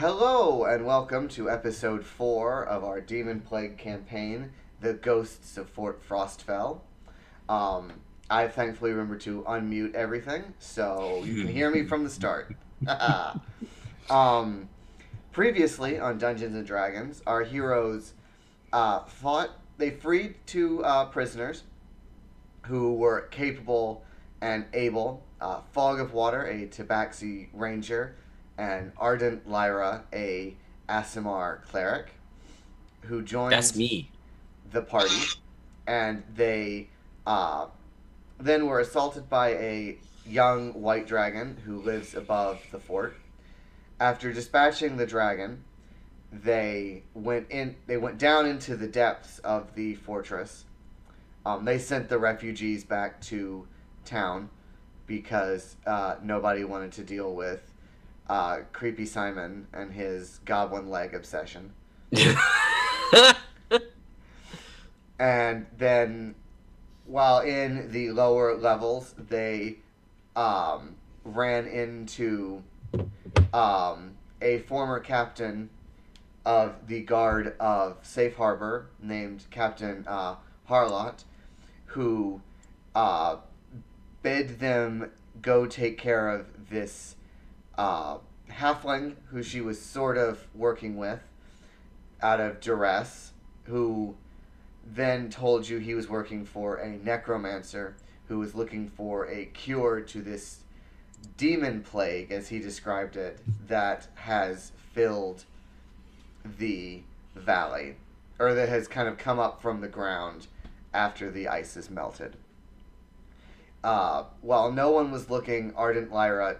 Hello and welcome to episode 4 of our Demonplague campaign, The Ghosts of Fort Frostfell. I thankfully remembered to unmute everything, so you can hear me from the start. Previously on Dungeons and Dragons, our heroes they freed two prisoners who were capable and able. Fog of Water, a Tabaxi ranger, and Ardent Lyra, a Asimar cleric, who That's joined me. the party, and they then were assaulted by a young white dragon who lives above the fort. After dispatching the dragon, they went down into the depths of the fortress. They sent the refugees back to town because nobody wanted to deal with Creepy Simon and his goblin leg obsession. And then, while in the lower levels, they ran into a former captain of the guard of Safe Harbor named Captain Harlot, who bid them go take care of this halfling who she was sort of working with out of duress, who then told you he was working for a necromancer who was looking for a cure to this demon plague, as he described it, that has filled the valley, or that has kind of come up from the ground after the ice is melted. While no one was looking, Ardent Lyra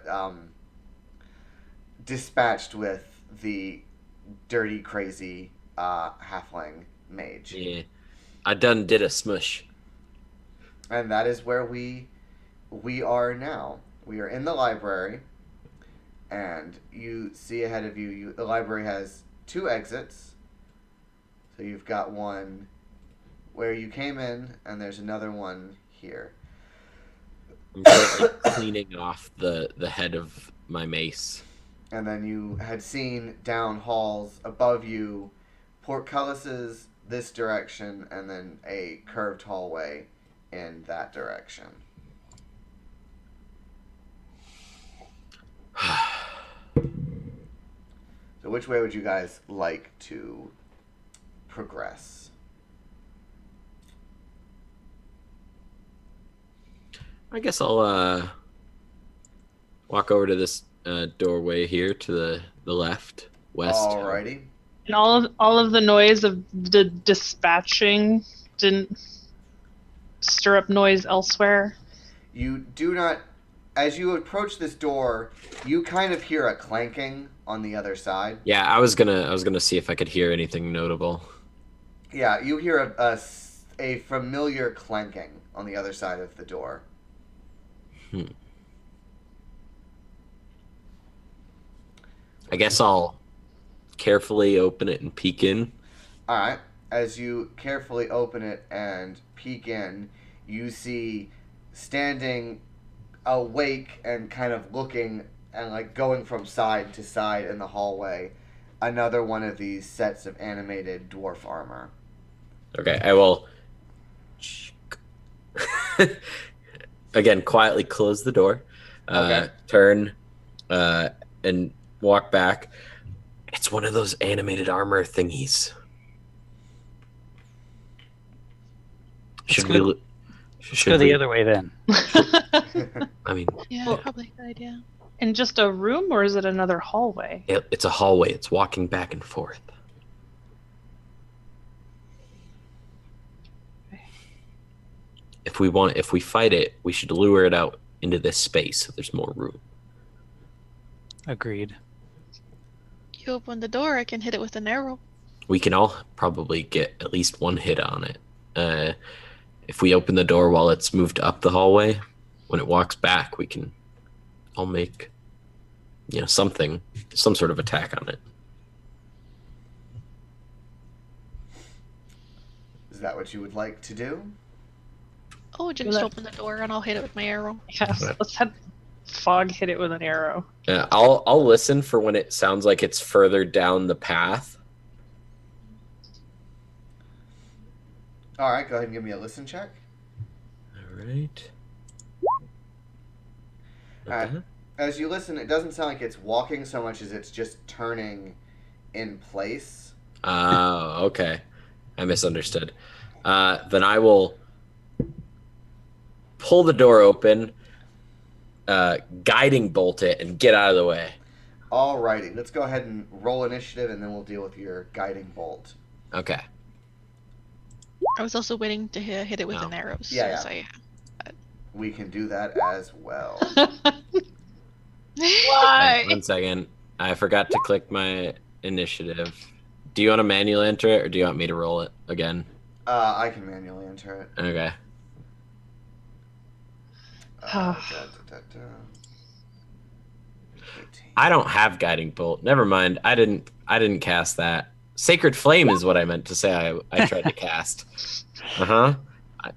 dispatched with the dirty, crazy halfling mage. Yeah, I done did a smush. And that is where we are now. We are in the library, and you see ahead of you, the library has two exits. So you've got one where you came in, and there's another one here. I'm currently cleaning off the head of my mace. And then you had seen down halls above you, portcullises this direction, and then a curved hallway in that direction. So which way would you guys like to progress? I guess I'll walk over to this doorway here to the left, west. Alrighty. And all of the noise of the dispatching didn't stir up noise elsewhere. You do not, as you approach this door, you kind of hear a clanking on the other side. Yeah, I was gonna see if I could hear anything notable. Yeah, you hear a familiar clanking on the other side of the door. I guess I'll carefully open it and peek in. Alright, as you carefully open it and peek in, you see standing awake and kind of looking and like going from side to side in the hallway, another one of these sets of animated dwarf armor. Okay, I will again quietly close the door, Okay. turn, and walk back. It's one of those animated armor thingies. Should we go the other way then. I mean, Yeah, probably a good idea. In just a room, or is it another hallway? it's a hallway. It's walking back and forth. If we fight it, we should lure it out into this space so there's more room. Agreed. You open the door, I can hit it with an arrow. We can all probably get at least one hit on it. If we open the door while it's moved up the hallway, when it walks back, we can all make, some sort of attack on it. Is that what you would like to do? Oh, just open the door and I'll hit it with my arrow. Yes, let's head Fog hit it with an arrow. Yeah, I'll listen for when it sounds like it's further down the path. All right, go ahead and give me a listen check. All right. All right. As you listen, it doesn't sound like it's walking so much as it's just turning in place. Oh, okay. I misunderstood. Then I will pull the door open, guiding bolt it, and get out of the way. Alrighty, let's go ahead and roll initiative, and then we'll deal with your guiding bolt. Okay. I was also waiting to hit it with an arrow. Yeah. Yeah. We can do that as well. Why? Wait, 1 second. I forgot to click my initiative. Do you want to manually enter it, or do you want me to roll it again? I can manually enter it. Okay. Uh, 18. I don't have guiding bolt. Never mind. I didn't cast that. Sacred flame is what I meant to say. I tried to cast. Yeah.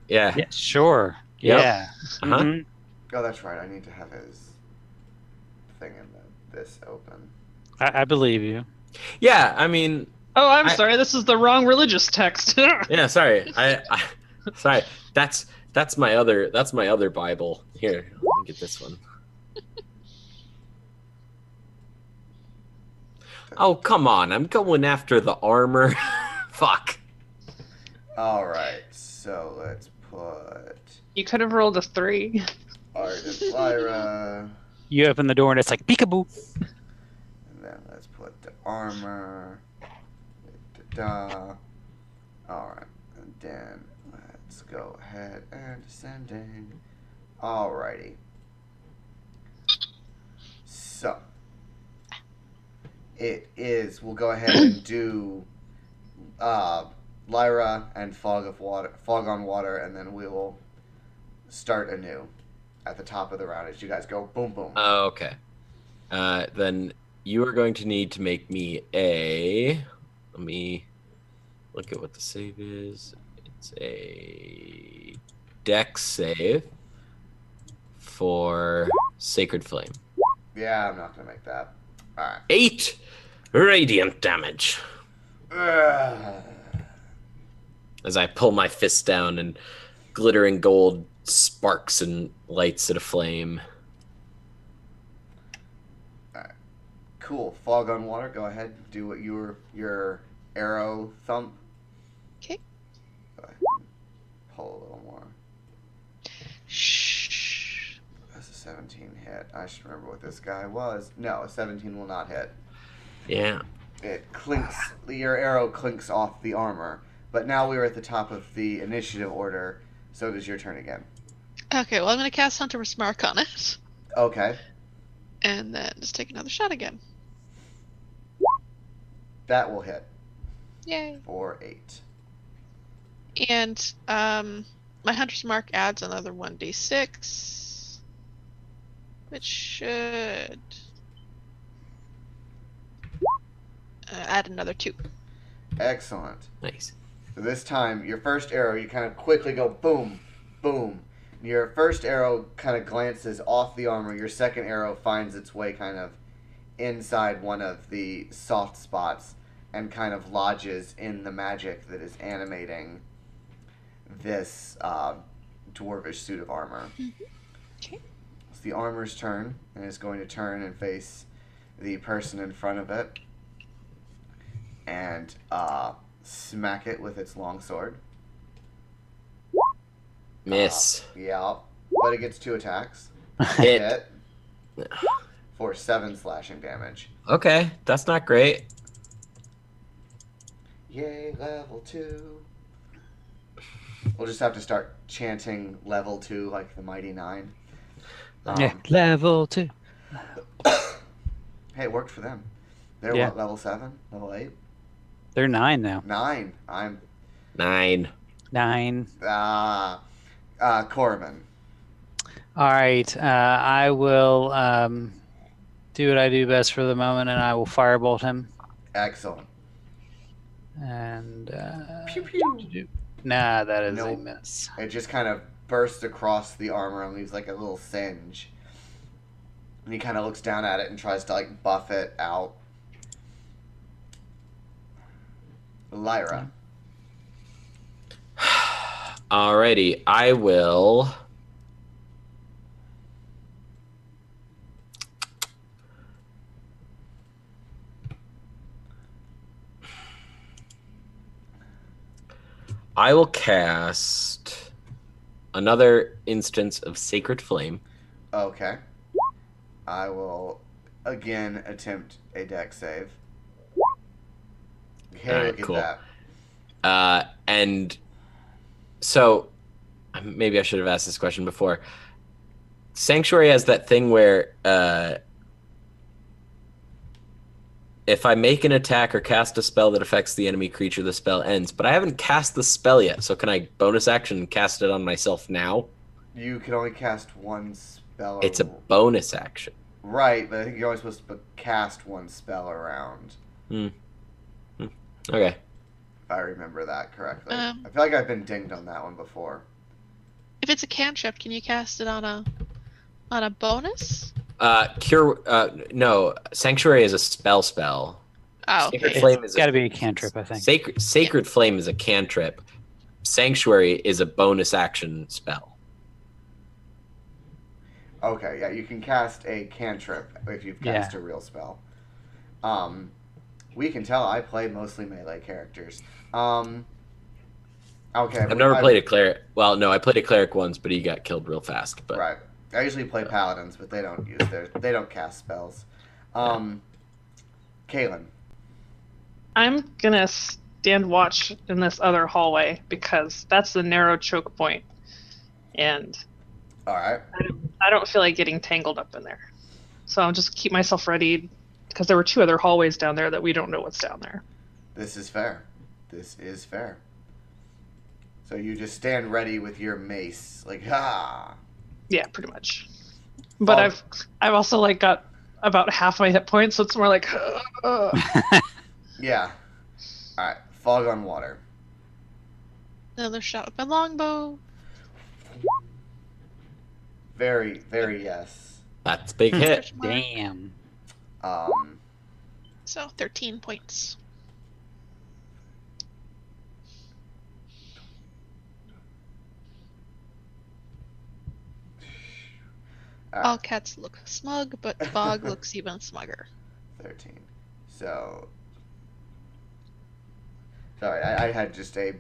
Yeah, sure. Yep. Yeah. Uh-huh. Mhm. Oh, that's right. I need to have his thing in this open. I believe you. Yeah. I mean. Oh, I'm sorry. This is the wrong religious text. Yeah. Sorry. I sorry. That's my other Bible. Here. Let me get this one. Oh, come on. I'm going after the armor. Fuck. All right. So let's put You could have rolled a 3. Ardent Lyra. You open the door and it's like peekaboo. And then let's put the armor. Da-da. Alright. And then let's go ahead and descending. Alrighty. So. It is. We'll go ahead and do Lyra and Fog on Water, and then we will start anew at the top of the round as you guys go boom boom. Oh, okay. Then you are going to need to make me a. Let me look at what the save is. It's a Dex save for Sacred Flame. Yeah, I'm not gonna make that. All right. 8 radiant damage as I pull my fist down and glittering gold sparks and lights at a flame. Alright. Cool. Fog on Water, go ahead. Do what your arrow thump. Okay. Go ahead. Pull a little more. Shh. That's a 17 hit. I should remember what this guy was. No, a 17 will not hit. Yeah. It clinks. Your arrow clinks off the armor. But now we are at the top of the initiative order, so it is your turn again. Okay, well, I'm going to cast Hunter's Mark on it. Okay. And then just take another shot again. That will hit. Yay. For 8. And my Hunter's Mark adds another 1d6. Which should add another 2. Excellent. Nice. So this time, your first arrow, you kind of quickly go boom, boom. Your first arrow kind of glances off the armor. Your second arrow finds its way kind of inside one of the soft spots and kind of lodges in the magic that is animating this dwarvish suit of armor. Okay. It's the armor's turn, and it's going to turn and face the person in front of it and smack it with its longsword. Miss. Yeah, but it gets 2 attacks. Hit. For 7 slashing damage. Okay, that's not great. Yay, level 2. We'll just have to start chanting level 2 like the Mighty Nine. Yeah, level 2. Hey, it worked for them. They're Yeah. what, level 7? Level 8? They're 9 now. 9. I'm 9. 9. Corbin. All right. I will do what I do best for the moment, and I will firebolt him. Excellent. And Pew pew. nah, that is a Nope. miss. It just kind of bursts across the armor and leaves like a little singe. And he kind of looks down at it and tries to, like, buff it out. Lyra. Alrighty, I will. I will cast another instance of Sacred Flame. Okay. I will again attempt a dex save. Okay, Alright, look cool. at that. And so maybe I should have asked this question before. Sanctuary has that thing where if I make an attack or cast a spell that affects the enemy creature, the spell ends. But I haven't cast the spell yet, so can I bonus action cast it on myself now? You can only cast one spell. It's a bonus action. Right, but I think you're only supposed to cast one spell around. Okay. If I remember that correctly. Um, I feel like I've been dinged on that one before. If it's a cantrip, can you cast it on a bonus? No, Sanctuary is a spell. Oh, Sacred okay. Flame is It's got to be a cantrip, I think. Sacred Flame is a cantrip. Sanctuary is a bonus action spell. Okay, yeah, you can cast a cantrip if you've cast a real spell. We can tell I play mostly melee characters. Okay. I've never played a cleric. Well, no, I played a cleric once, but he got killed real fast. But Right. I usually play paladins, but they don't cast spells. Kaylin. I'm gonna stand watch in this other hallway because that's the narrow choke point, and All right. I don't feel like getting tangled up in there. So I'll just keep myself ready because there were 2 other hallways down there that we don't know what's down there. This is fair. So you just stand ready with your mace, like ha. Yeah, pretty much. But I've also like got about half my hit points, so it's more like. Yeah. All right. Fog on water. Another shot with my longbow. Very, very yes. that's a big hit. Question mark. Damn. So 13 points. All cats look smug, but Fog looks even smugger. 13. So. Sorry, I had just a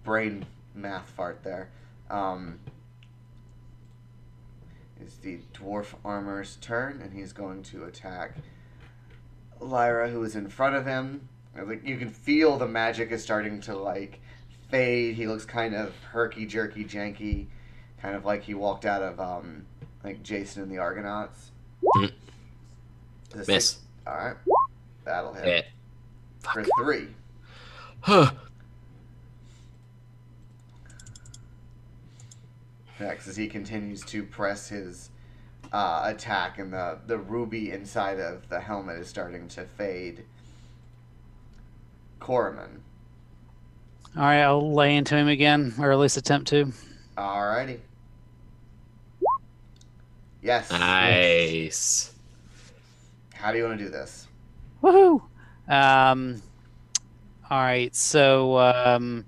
brain math fart there. It's the dwarf armor's turn, and he's going to attack Lyra, who is in front of him. Like, you can feel the magic is starting to like fade. He looks kind of herky-jerky, janky, kind of like he walked out of like Jason and the Argonauts. Mm. Miss. All right, that'll hit Hit. for 3. Huh. Next, as he continues to press his attack, and the ruby inside of the helmet is starting to fade. Corman. All right, I'll lay into him again, or at least attempt to. Alrighty. Yes. Nice. How do you want to do this? Woohoo! All right, so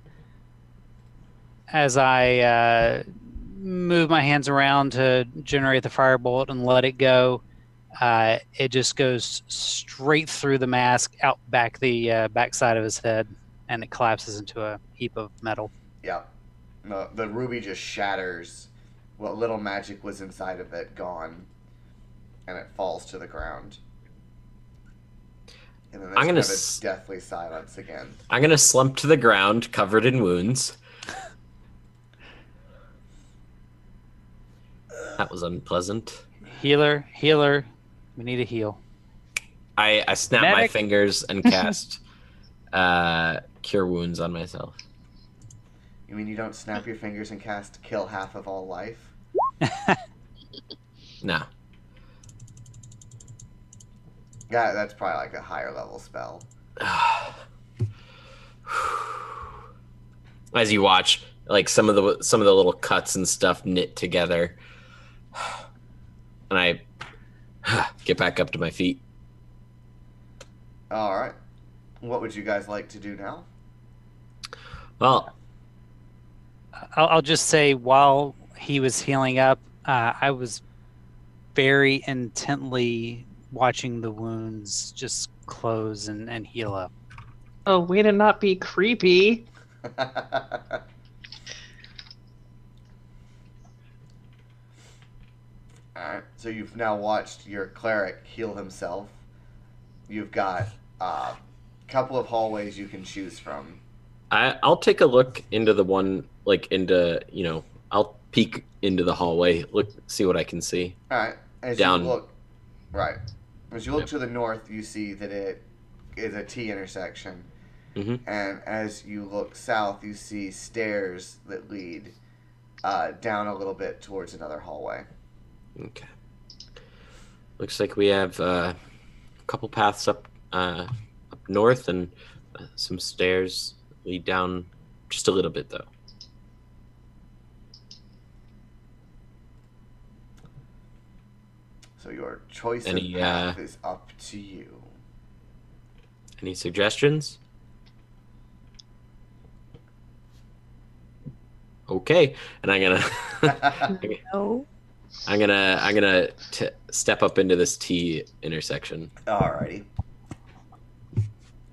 as I move my hands around to generate the firebolt and let it go, it just goes straight through the mask, out back the backside of his head, and it collapses into a heap of metal. Yeah. The ruby just shatters. What little magic was inside of it gone, and it falls to the ground. And then there's I'm gonna kind of deathly silence again. I'm gonna slump to the ground, covered in wounds. That was unpleasant. Healer, we need a heal. I snap my Medic. fingers and cast Cure Wounds on myself. You mean you don't snap your fingers and cast kill half of all life? No. Yeah, that's probably like a higher level spell. As you watch, like some of the little cuts and stuff knit together, and I Get back up to my feet. All right. What would you guys like to do now? Well, I'll just say while he was healing up, I was very intently watching the wounds just close and heal up. Oh, way to not be creepy. Alright, so you've now watched your cleric heal himself. You've got a couple of hallways you can choose from. I'll take a look into the one, I'll peek into the hallway, see what I can see. Alright, as Down. you look, right. As you look Yep. to the north, you see that it is a T intersection. Hmm. And as you look south, you see stairs that lead down a little bit towards another hallway. Okay. Looks like we have a couple paths up north and some stairs lead down just a little bit, though. So your choice Any, of path is up to you. Any suggestions? Okay, and I'm gonna No. I'm gonna step up into this T intersection. Alrighty.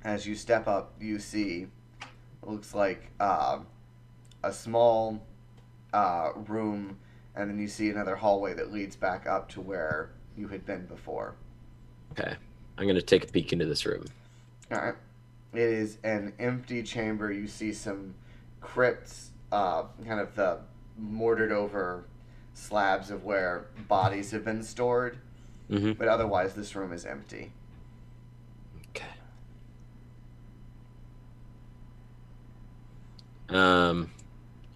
As you step up, you see, looks like a small room, and then you see another hallway that leads back up to where you had been before. Okay, I'm gonna take a peek into this room. Alright. It is an empty chamber. You see some crypts, kind of the mortared over slabs of where bodies have been stored, Mm-hmm. but otherwise this room is empty. Okay.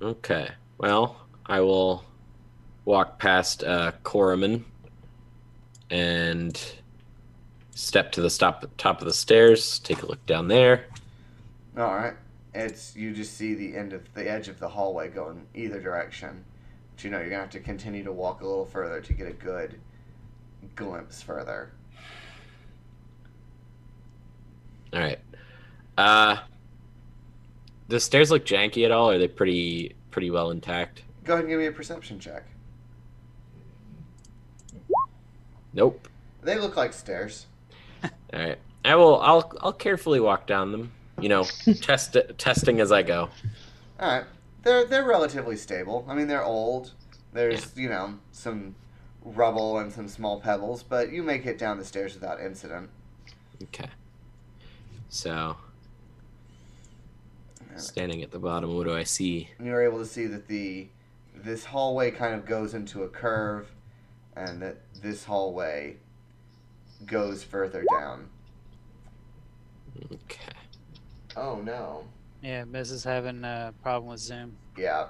Okay. Well, I will walk past Coraman and step to the top of the stairs. Take a look down there. Alright. You just see the edge of the hallway going either direction. But you're gonna have to continue to walk a little further to get a good glimpse further. All right. The stairs look janky at all? Or are they pretty well intact? Go ahead and give me a perception check. Nope. They look like stairs. All right. I'll carefully walk down them. Testing as I go. Alright. They're relatively stable. I mean, they're old. There's, some rubble and some small pebbles, but you make it down the stairs without incident. Okay. So, standing at the bottom, what do I see? And you're able to see that this hallway kind of goes into a curve, and that this hallway goes further down. Okay. Oh no. Yeah, Miz is having a problem with Zoom. Yeah.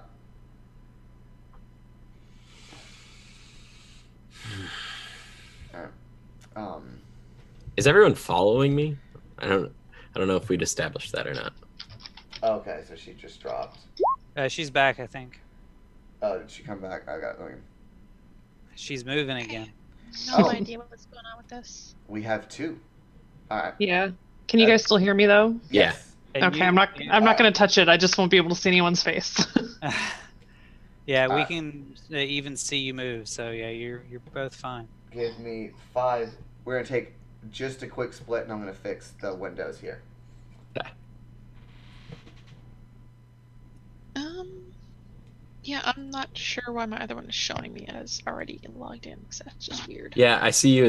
Is everyone following me? I don't know if we'd established that or not. Okay, so she just dropped. She's back, I think. Oh, did she come back? She's moving again. No Oh. idea what's going on with this. We have two. Alright. Yeah. Can you guys still hear me though? Yeah. Yes. And Okay, you- I'm not going to touch it. I just won't be able to see anyone's face. Yeah, we Uh, can even see you move. So yeah, you're both fine. Give me 5. We're going to take just a quick split, and I'm going to fix the windows here. Yeah, I'm not sure why my other one is showing me as already logged in, because that's just weird. Yeah, I see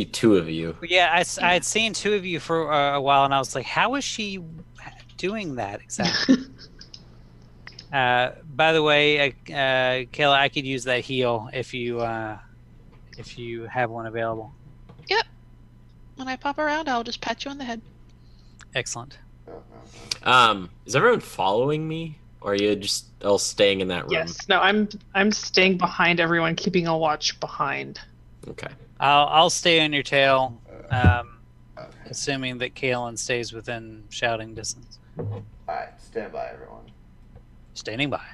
two of you. Yeah, I had seen two of you for a while, and I was like, how is she doing that exactly? By the way, Kayla, I could use that heal if you have one available. When I pop around, I'll just pat you on the head. Excellent. Is everyone following me, or are you just all staying in that room? Yes. No, I'm staying behind everyone, keeping a watch behind. Okay. I'll stay on your tail, Okay. assuming that Kaylin stays within shouting distance. Alright, stand by, everyone. Standing by.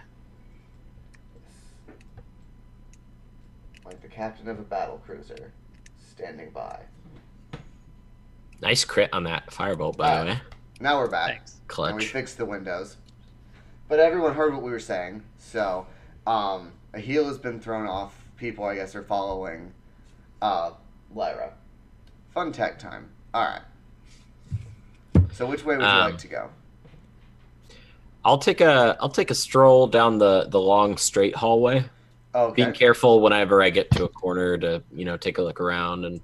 Like the captain of a battle cruiser. standing by. Nice crit on that firebolt, by the way. Now we're back. Thanks. And we Clutch. fixed the windows. But everyone heard what we were saying, so a heal has been thrown off. People, I guess, are following Lyra. Fun tech time. Alright. So which way would you like to go? I'll take a stroll down the long straight hallway. Okay. Being careful whenever I get to a corner to, take a look around and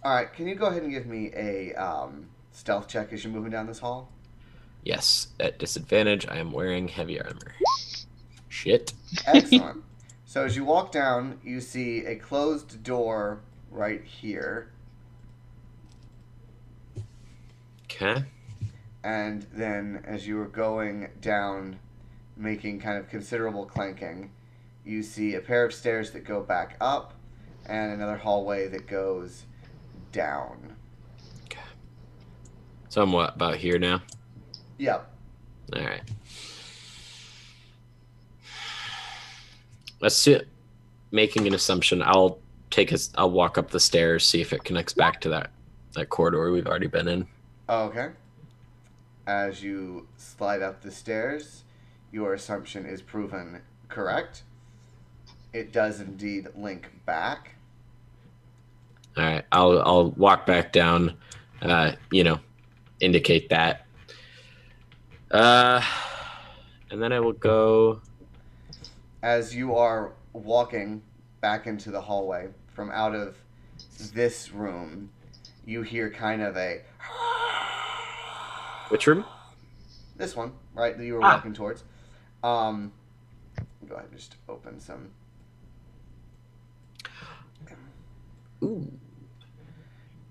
Alright, can you go ahead and give me a stealth check as you're moving down this hall? yes, at disadvantage, I am wearing heavy armor. Shit. Excellent. So as you walk down, you see a closed door right here. Okay. And then as you were going down, making kind of considerable clanking, you see a pair of stairs that go back up and another hallway that goes down. Okay. So I'm what, about here now? Yep. All right. Let's see. Making an assumption, I'll walk up the stairs, see if it connects back to that corridor we've already been in. Okay. As you slide up the stairs, your assumption is proven correct. It does indeed link back. All right, I'll walk back down. Indicate that. And then I will go. As you are walking back into the hallway from out of this room, you hear kind of a... Which room? This one, right, that you were walking towards. Go ahead and just open some... Ooh.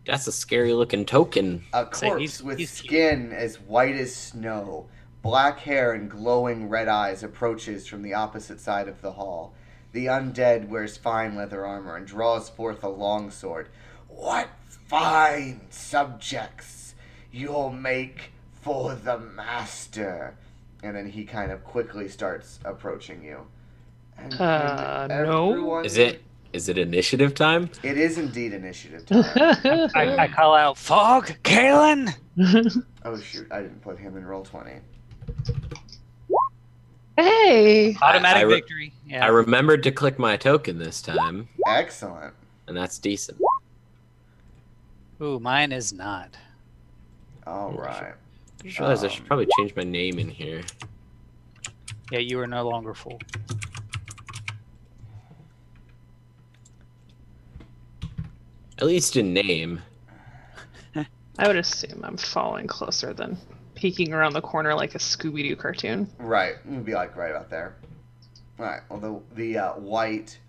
That's a scary looking token. A corpse with skin as white as snow, black hair and glowing red eyes approaches from the opposite side of the hall. The undead wears fine leather armor and draws forth a long sword. What fine subjects you'll make for the master. And then he kind of quickly starts approaching you. And no. Is it initiative time? It is indeed initiative time. I call out, Fog, Kalen! Oh shoot, I didn't put him in roll 20. Hey. Automatic I re- victory. Yeah. I remembered to click my token this time, Excellent. and that's decent. Ooh, mine is not. Alright. I just realized I should probably change my name in here. Yeah, you are no longer full. At least in name. I would assume I'm following closer than peeking around the corner like a Scooby-Doo cartoon. Right, it would be like right about there. Alright, well the white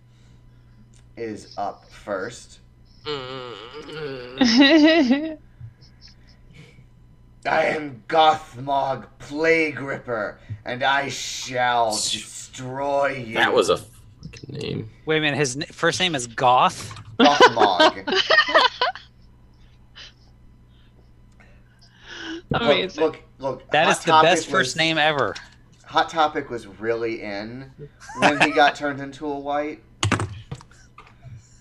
is up first. I am Gothmog Plague Ripper, and I shall destroy you. That was a fucking name. Wait a minute, his first name is Goth? Gothmog. Amazing. Look. That Hot is the Topic best first name ever. Hot Topic was really in when he got turned into a white.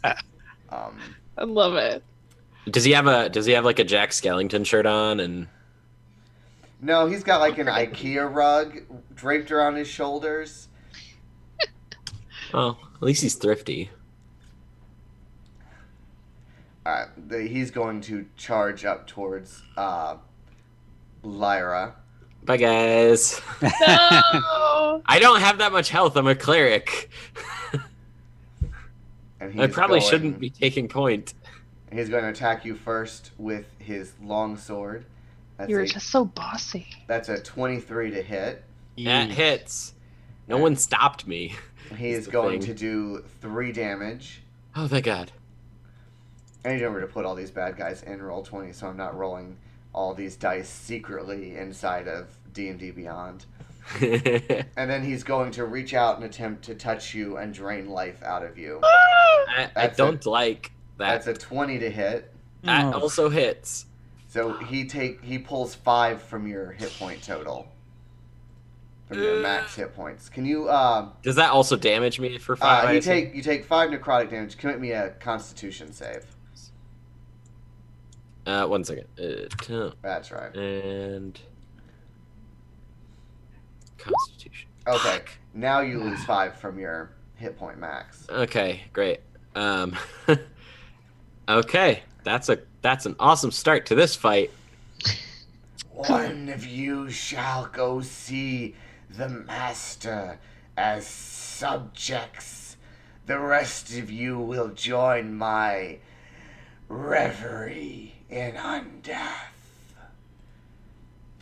I love it. Does he have like a Jack Skellington shirt on and No, he's got like an IKEA rug draped around his shoulders. well, at least he's thrifty. Alright, he's going to charge up towards Lyra. Bye guys. No. I don't have that much health, I'm a cleric. And I probably shouldn't be taking point. He's going to attack you first with his long sword. You're just so bossy. That's a 23 to hit. That hits. No one stopped me. He is going to do 3 damage. Oh, thank God. I need remember to put all these bad guys in roll 20, so I'm not rolling all these dice secretly inside of D&D Beyond. And then he's going to reach out and attempt to touch you and drain life out of you. I don't like that. That's a 20 to hit. That also hits. So he pulls 5 from your hit point total. from your max hit points. Can you? Does that also damage me for 5? You take 5 necrotic damage. Commit me a Constitution save. 1 second. That's right. And Constitution. Okay, now you lose 5 from your hit point max. Okay, great. Okay, that's an awesome start to this fight. One of you shall go see the master as subjects. The rest of you will join my reverie in undeath.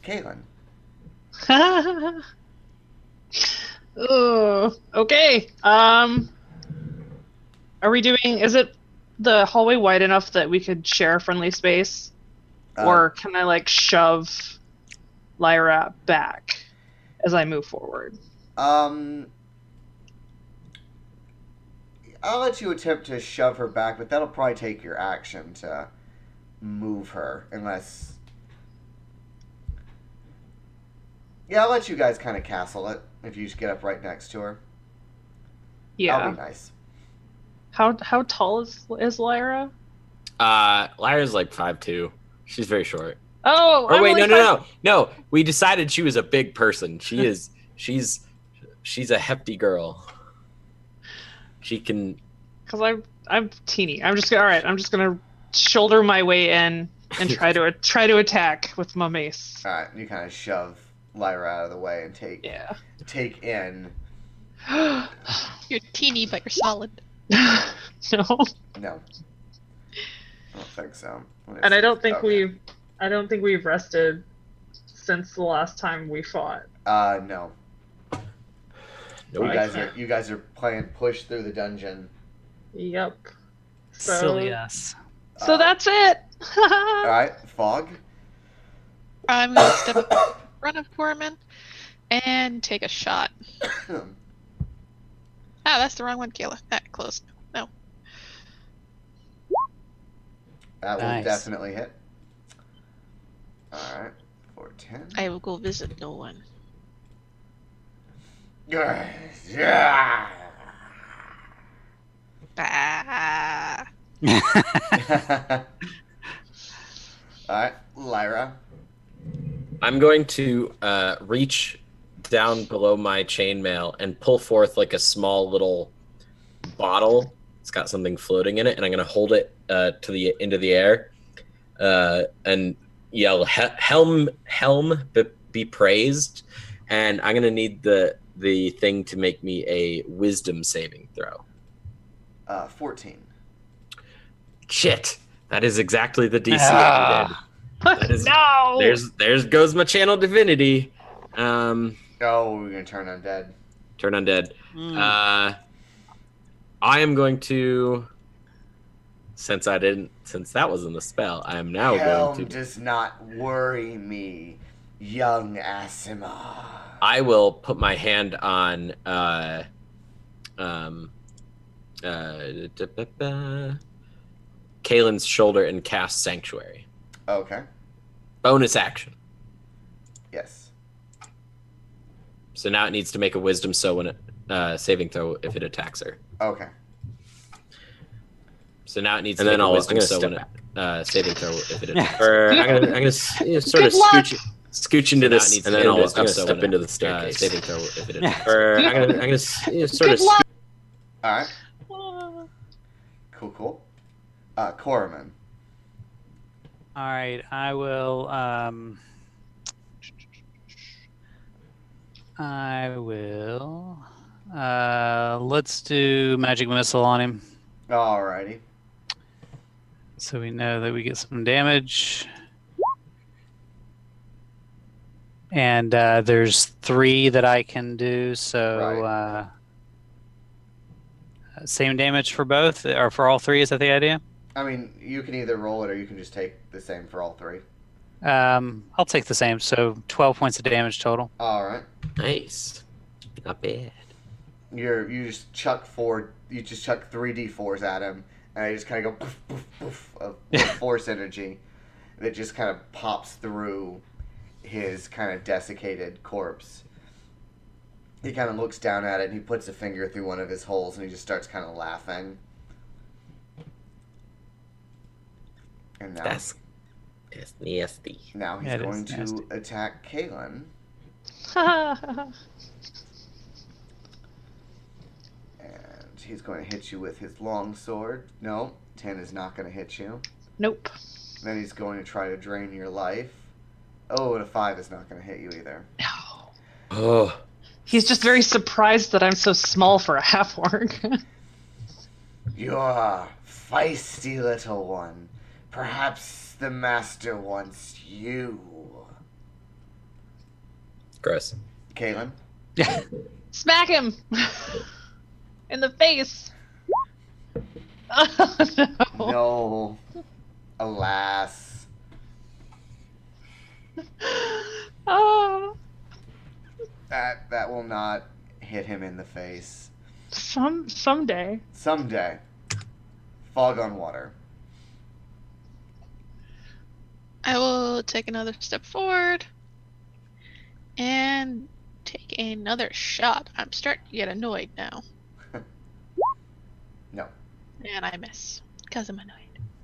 Caitlin. Oh, okay. Are we doing? Is it the hallway wide enough that we could share a friendly space, or can I like shove Lyra back as I move forward? I'll let you attempt to shove her back, but that'll probably take your action to move her, unless. Yeah, I'll let you guys kind of castle it if you just get up right next to her. Yeah. That'll be nice. How tall is Lyra? Lyra's like 5'2". She's very short. Oh, Or I'm wait, only no. We decided she was a big person. She's a hefty girl. She can. Because I'm teeny. I'm just gonna shoulder my way in and try to attack with my mace. All right, you kind of shove Lyra out of the way and take in. You're teeny, but you're solid. No. No, I don't think so. And I don't think we've rested since the last time we fought. No. Nope. You guys are playing push through the dungeon. Yep. Silly us. So that's it. All right, Fog. I'm gonna step up in front of Corman and take a shot. That's the wrong one, Kayla. Close. No. That will Nice. definitely hit. All right, 410. I will go visit no one. Yeah. Bah. All right, Lyra. I'm going to reach down below my chainmail and pull forth like a small little bottle. It's got something floating in it, and I'm going to hold it into the air and yell, "Helm, be praised!" And I'm going to need the thing to make me a wisdom saving throw. 14. Shit, that is exactly the DC I needed. That is, No. There's goes my channel divinity. Oh, we're gonna turn undead. Turn undead. I am going to, since that wasn't a spell, I am now Helm going to. does not worry me, young Asimov. I will put my hand on Kaylin's shoulder and cast Sanctuary. Okay. Bonus action. Yes. So now it needs to make a wisdom saving throw if it attacks her. Okay. So now it needs to make a wisdom saving throw if it attacks. I'm gonna sort of scooch into this, and then I'll step into the staircase. Saving throw if it attacks. I'm gonna sort of. All right. Cool. Corman. All right, I will. Let's do magic missile on him, Alrighty. so we know that we get some damage. And there's 3 that I can do, so Right. Same damage for both, or for all 3. Is that the idea? I mean, you can either roll it or you can just take the same for all 3. I'll take the same. So 12 points of damage total. All right. Nice. Not bad. You just chuck 3d4s at him, and they just kind of go poof, poof, poof of force energy that just kind of pops through his kind of desiccated corpse. He kind of looks down at it and he puts a finger through one of his holes and he just starts kind of laughing. And now, That's nasty. now he's That is going to nasty. attack Kaylin. And he's going to hit you with his long sword. No, 10 is not going to hit you. Nope. Then he's going to try to drain your life. Oh, and a 5 is not going to hit you either. No. Oh, He's just very surprised that I'm so small for a half orc. You're feisty little one. Perhaps the master wants you. gross. Kaylin? Smack him in the face. Oh, no. No. Alas. Oh, That will not hit him in the face. someday. Someday. Fog on water. I will take another step forward and take another shot. I'm starting to get annoyed now. No. And I miss because I'm annoyed.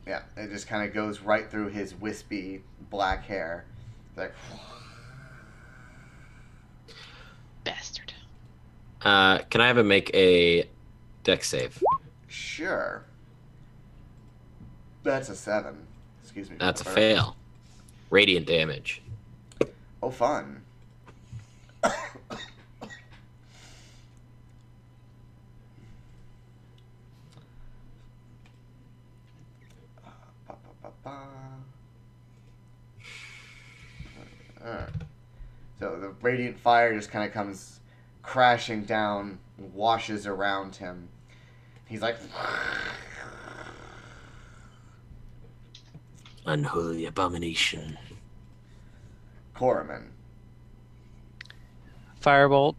Yeah, it just kind of goes right through his wispy black hair. Like, Bastard. Can I have him make a dex save? sure. That's a 7. Excuse me. That's a Burp. fail. Radiant damage. Oh, fun. Alright. So the radiant fire just kind of comes crashing down, washes around him. He's like, Unholy abomination. Corriman. Firebolt.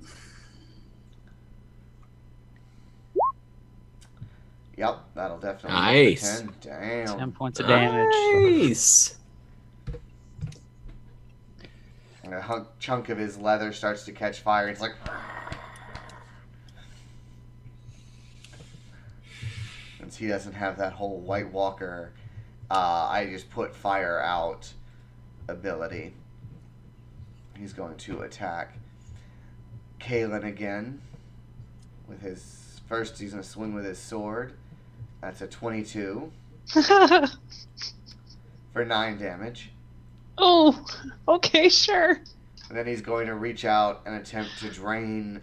Yep, that'll definitely Nice. hit for 10. 10 Damn. points of damage. Nice. And a chunk of his leather starts to catch fire. It's like, since he doesn't have that whole White Walker, I just put fire out ability. He's going to attack Kaylin again with his first. He's going to swing with his sword. That's a 22 for 9 damage. Oh, okay, sure. And then he's going to reach out and attempt to drain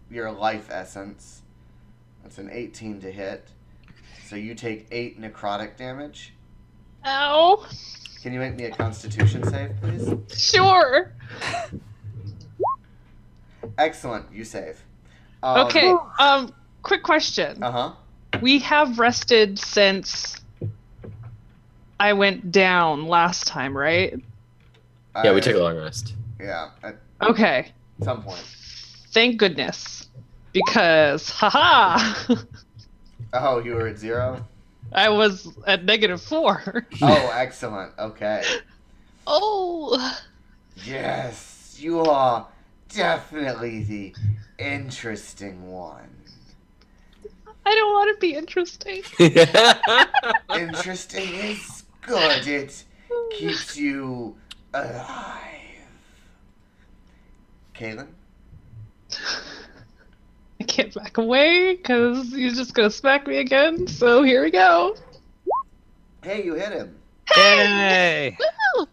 your life essence. That's an 18 to hit. So you take 8 necrotic damage. Ow. Can you make me a constitution save, please? Sure. Excellent, you save. Okay. Quick question. Uh-huh. We have rested since I went down last time, right? Yeah, we took a long rest. Yeah, at Okay. some point. Thank goodness. Because, haha, Oh, you were at 0? I was at -4. Oh, excellent. Okay. Oh, Yes, you are definitely the interesting one. I don't want to be interesting. Interesting is good. It keeps you alive. Kaylin? I can't back away because he's just going to smack me again. So here we go. Hey, you hit him. Yay! woo!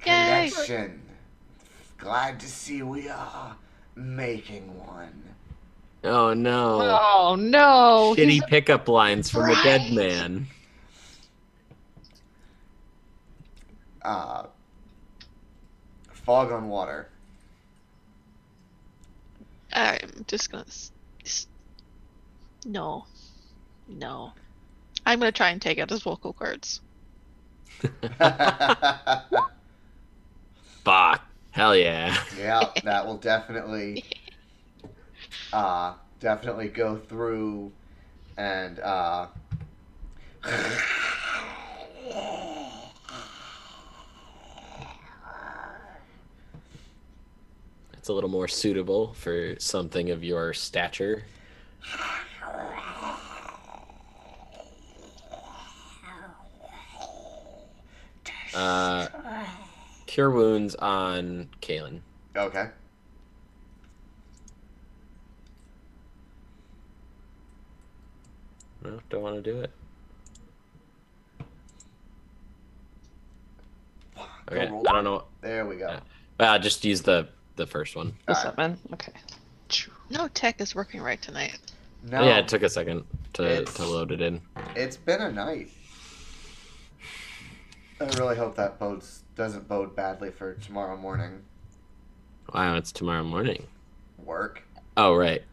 Yay! Connection. Glad to see we are making one. Oh no. Oh, no. Shitty He's- pickup lines from a dead Right. man. Fog on water. I'm just gonna. No. No. I'm gonna try and take out his vocal cords. Fuck. Hell yeah. Yeah, that will definitely go through and That's a little more suitable for something of your stature. Cure wounds on Kalen. Okay. No, don't want to do it. Okay, roll I don't know. There we go. Just use the first one. The Alright. 7. Okay. No tech is working right tonight. No, Yeah, it took a second to It's- load it in. it's been a night. I really hope that doesn't bode badly for tomorrow morning. Wow, it's tomorrow morning. Work. Oh, right.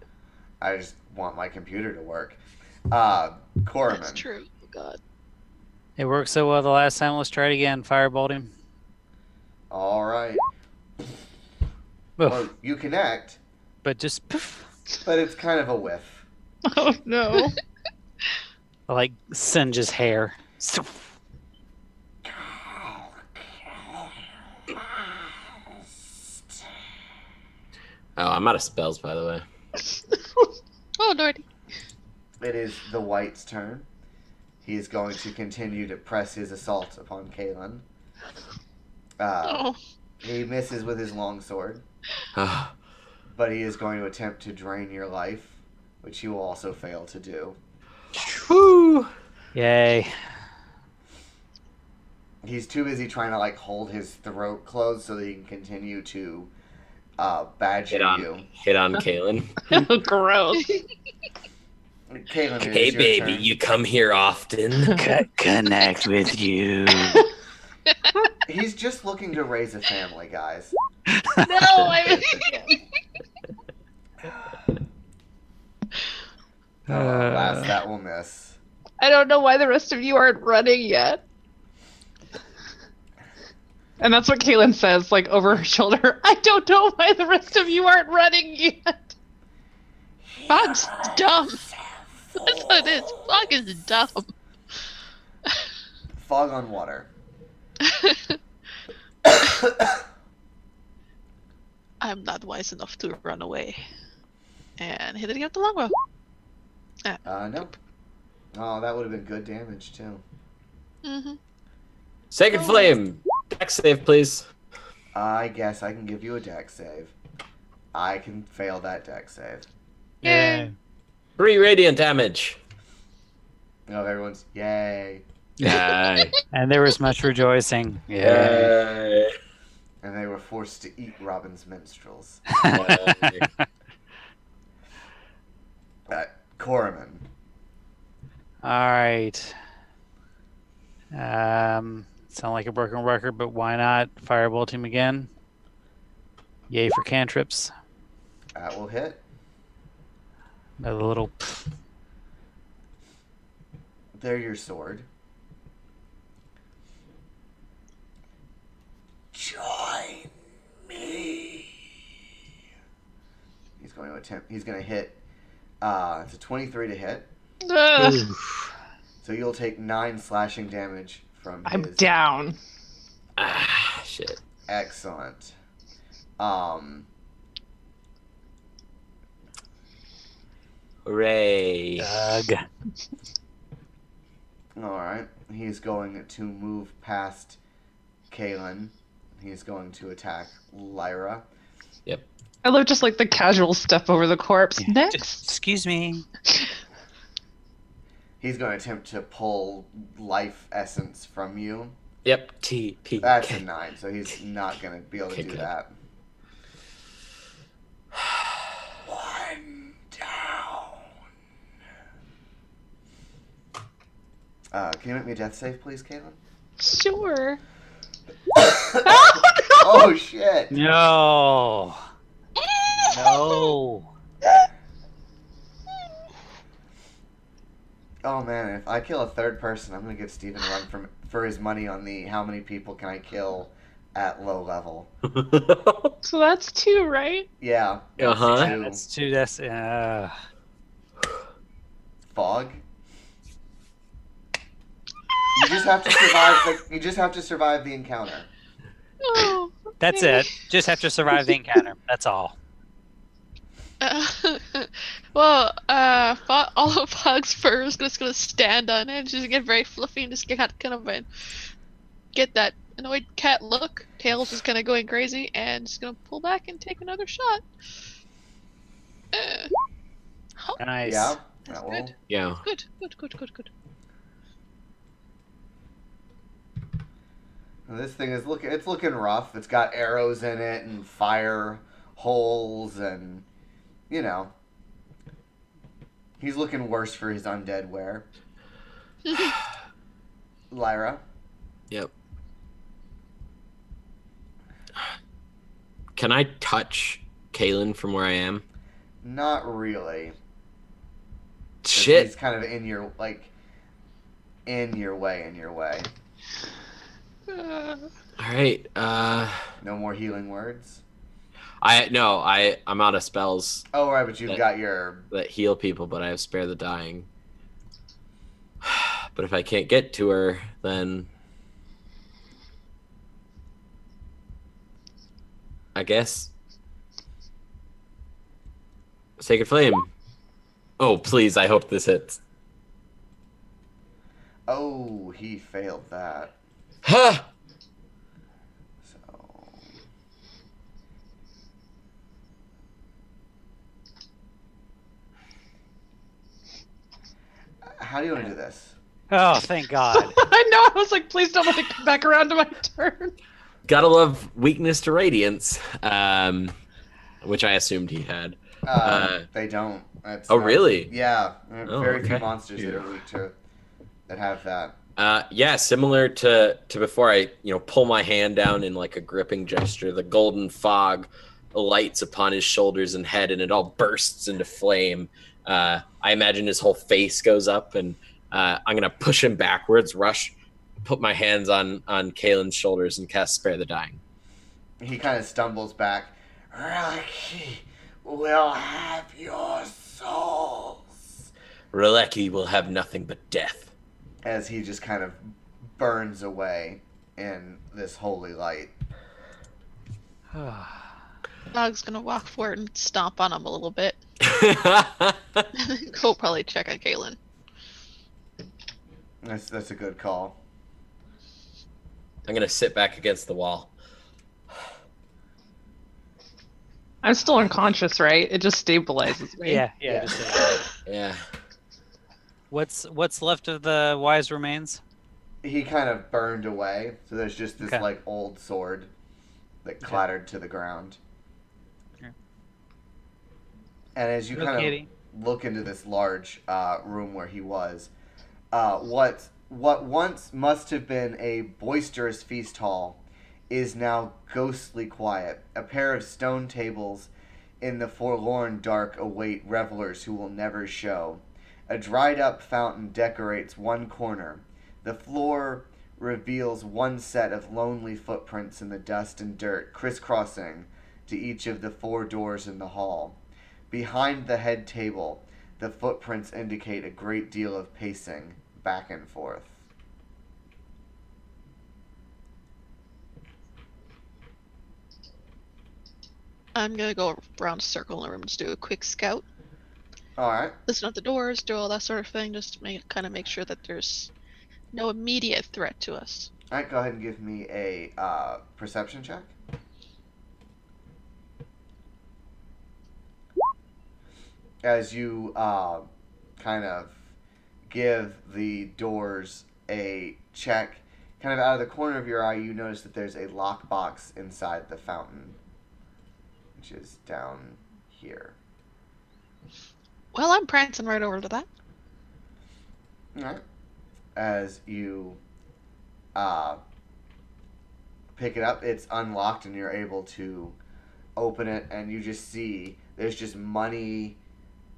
I just want my computer to work. Corman. That's true. Oh, God. It worked so well the last time. Let's try it again. Firebolt him. All right. Oof. Well, you connect, But just poof. but it's kind of a whiff. Oh no. Like singes hair. Oh, I'm out of spells, by the way. Oh, Lordy. It is the White's turn. He is going to continue to press his assault upon Kalen. Oh. He misses with his longsword, Ah, but he is going to attempt to drain your life, which he will also fail to do. woo! Yay. He's too busy trying to like hold his throat closed so that he can continue to badger you. Hit on Kalen. Gross. Kalen, it Hey, is your baby, turn. you come here often. Connect with you. He's just looking to raise a family, guys. No, I Alas, that will miss. I don't know why the rest of you aren't running yet. And that's what Kaylin says, like over her shoulder. I don't know why the rest of you aren't running yet. Fog's dumb. That's what it is. Fog is dumb. Fog on water. I'm not wise enough to run away. And hit it again with the longbow. Nope. Oh, that would have been good damage, too. Mm-hmm. Sacred Flame. Dex save, please. I guess I can give you a dex save. I can fail that dex save. Yay. 3 radiant damage. Oh, everyone's, yay. Yay. And there was much rejoicing. Yay. Yay. And they were forced to eat Robin's minstrels. Corman. All right. Sound like a broken record, but why not? Firebolt him again. Yay for cantrips. That will hit. Another little. They're your sword. Join me. He's going to attempt. He's going to hit. It's a 23 to hit. So you'll take 9 slashing damage from I'm his. down. Ah, shit. Excellent. Hooray. Ugh. All right. He's going to move past Kalen. He's going to attack Lyra. I love just like the casual step over the corpse. Next. Excuse me. He's going to attempt to pull life essence from you. Yep. TP. That's a 9, so he's not going to be able to Okay, do good. that. One down. Can you make me a death save, please, Caitlin? Sure. Oh, shit. No. No. Oh, man, if I kill a third person, I'm going to give Steven a run for his money on the how many people can I kill at low level. So that's 2, right? Yeah. Uh-huh. Two. That's 2. That's. Fog. You just have to survive. You just have to survive the encounter. Oh. That's it. Just have to survive the encounter. That's all. Well, all of Fog's fur is just gonna stand on it. She's gonna get very fluffy and just get kind of get that annoyed cat look. Tail's just kind of going crazy and just gonna pull back and take another shot. Oh, Nice. Yeah. that's That will. good. Yeah. Good. Good. This thing is looking rough. It's got arrows in it and fire holes and, you know, he's looking worse for his undead wear. Lyra. Yep. Can I touch Kaylin from where I am? Not really. 'Cause Shit. He's kind of in your way. All right. No more healing words. I'm out of spells Oh, right, but you've That- got your. that heal people, but I have spare the dying. But if I can't get to her, then I guess Sacred Flame. Oh, please! I hope this hits. Oh, he failed that. Huh! So. How do you want to do this? Oh, thank God. I know. I was like, please don't let it come back around to my turn. Gotta love weakness to radiance, which I assumed he had. They don't. That's Oh, not- really? Yeah. Oh, Very few okay. monsters that are weak to that have that. Yeah, similar to before I, pull my hand down in like a gripping gesture, the golden fog lights upon his shoulders and head, and it all bursts into flame. I imagine his whole face goes up, and I'm gonna push him backwards, rush, put my hands on Kaylin's shoulders, and cast Spare the Dying. He kind of stumbles back. Rocky will have your souls. Relecki will have nothing but death. As he just kind of burns away in this holy light. Dog's gonna walk forward and stomp on him a little bit. Go probably check on Kaylin. That's a good call. I'm gonna sit back against the wall. I'm still unconscious, right? It just stabilizes me. Yeah. Yeah. Just, Yeah. what's left of the wise remains? He kind of burned away, so there's just this Okay. like old sword that clattered to the ground. Okay. And as you Hello, kind Katie. of look into this large room where he was, what once must have been a boisterous feast hall is now ghostly quiet. A pair of stone tables in the forlorn dark await revelers who will never show. A dried up fountain decorates one corner. The floor reveals one set of lonely footprints in the dust and dirt, crisscrossing to each of the 4 doors in the hall. Behind the head table, the footprints indicate a great deal of pacing back and forth. I'm gonna go around a circle in the room, just do a quick scout. Alright. Listen at the doors, do all that sort of thing, just to make sure that there's no immediate threat to us. Alright, go ahead and give me a perception check. As you kind of give the doors a check, kind of out of the corner of your eye, you notice that there's a lockbox inside the fountain, which is down here. Well, I'm prancing right over to that. Alright. As you pick it up, it's unlocked and you're able to open it, and you just see there's just money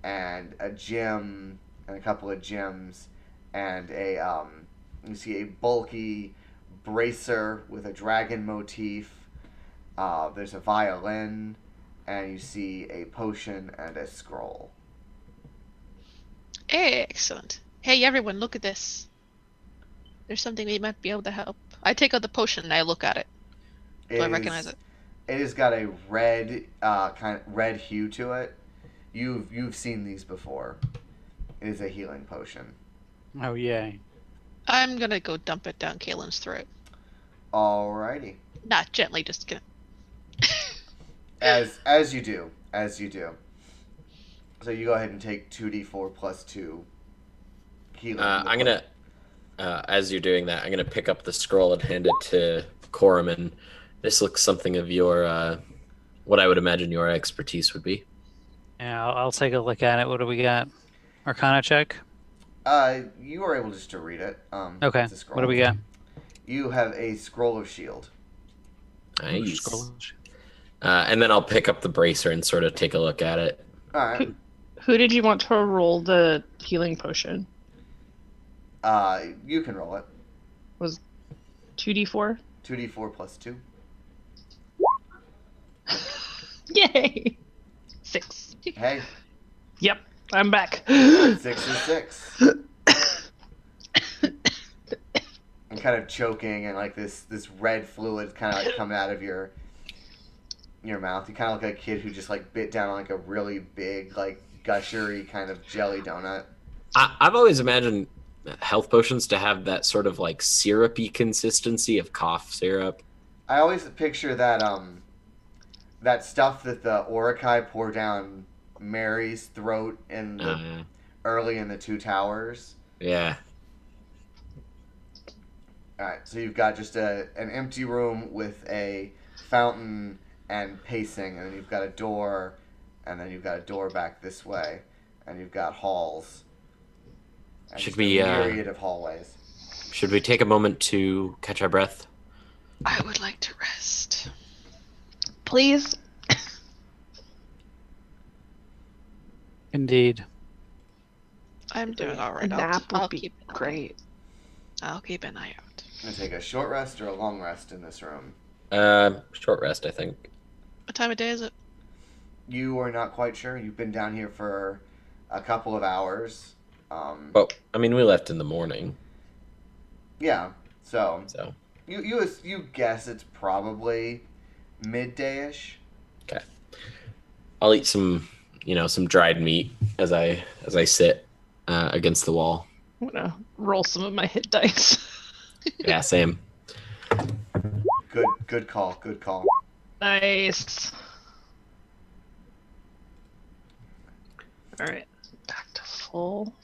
and a gem and a couple of gems and you see a bulky bracer with a dragon motif. There's a violin, and you see a potion and a scroll. Excellent. Hey, everyone, look at this. There's something we might be able to help. I take out the potion and I look at it. Do I It recognize is it? It has got a red kind of red hue to it. You've seen these before. It is a healing potion. Oh yay! I'm gonna go dump it down Kaylin's throat. Alrighty. Not gently, just gonna. As you do. So you go ahead and take 2d4 plus 2 healing. I'm gonna, as you're doing that, I'm gonna pick up the scroll and hand it to Corum, and this looks something of your, what I would imagine your expertise would be. Yeah, I'll take a look at it. What do we got? Arcana check. You are able just to read it. Okay. It's a scroll. What do we got? You have a scroll of shield. Nice. And then I'll pick up the bracer and sort of take a look at it. All right. Who did you want to roll the healing potion? You can roll it. Was 2d4? 2d4 plus 2. Yay! 6. Hey, Yep, I'm back. 6 is 6. I'm kind of choking, and like this red fluid kind of like coming out of your mouth. You kind of look like a kid who just like bit down on like a really big like gushery kind of jelly donut. I've always imagined health potions to have that sort of like syrupy consistency of cough syrup. I always picture that that stuff that the Orakai pour down Mary's throat in the early in the Two Towers. Yeah. All right, so you've got just an empty room with a fountain and pacing, and then you've got a door, and then you've got a door back this way, and you've got halls. And Should just we, a myriad of hallways. Should we take a moment to catch our breath? I would like to rest. Please. Indeed. I'm doing all right. A nap I'll would be keep an eye. great. I'll keep an eye out. Gonna take a short rest or a long rest in this room. Short rest, I think. What time of day is it? You are not quite sure. You've been down here for a couple of hours. Well, I mean, we left in the morning, Yeah, so so you guess it's probably midday-ish. okay. I'll eat some dried meat as I sit against the wall. I'm gonna roll some of my hit dice. Yeah, same. Good call. Nice. Alright, back to full.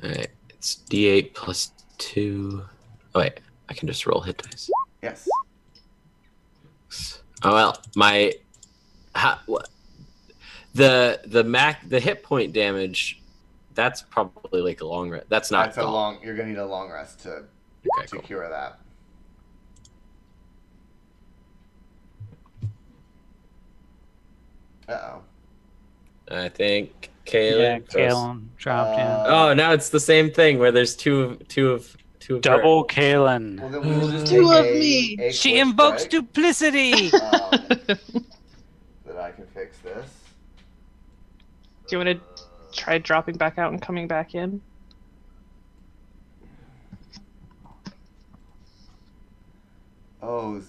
All right, it's D8 plus 2. Oh wait, I can just roll hit dice. Yes. Oh well, the hit point damage. That's probably like a long rest. That's not. You're gonna need a long rest to Cool. cure that. Uh-oh. I think Kaylin. Yeah, Kalen dropped in. Oh, now it's the same thing where there's two of Double her. Kalen. Well, then we'll just Two take of me. a She quick invokes break, duplicity. that I can fix this. Do you want to try dropping back out and coming back in? Oh.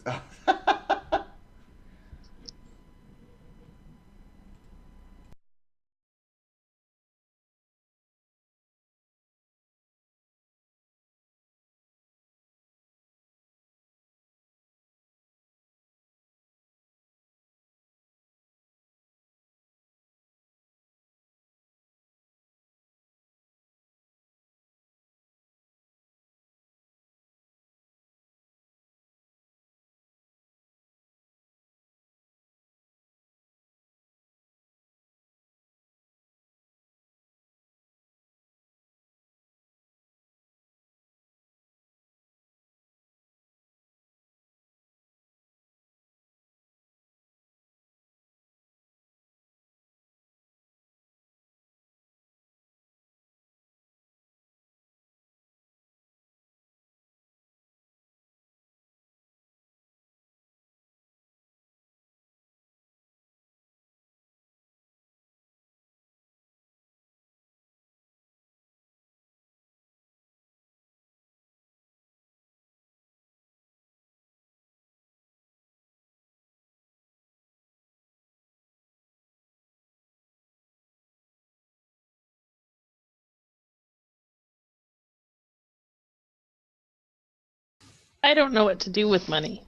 I don't know what to do with money.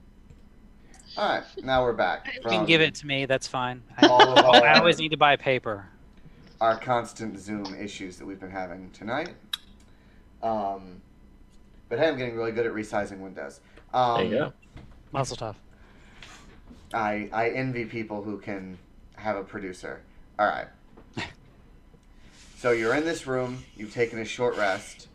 All right, now we're back. You can give it to me. That's fine. all of I always need to buy paper. our constant Zoom issues that we've been having tonight. But hey, I'm getting really good at resizing windows. There you go. Muzzle tough. I envy people who can have a producer. All right. So you're in this room. You've taken a short rest.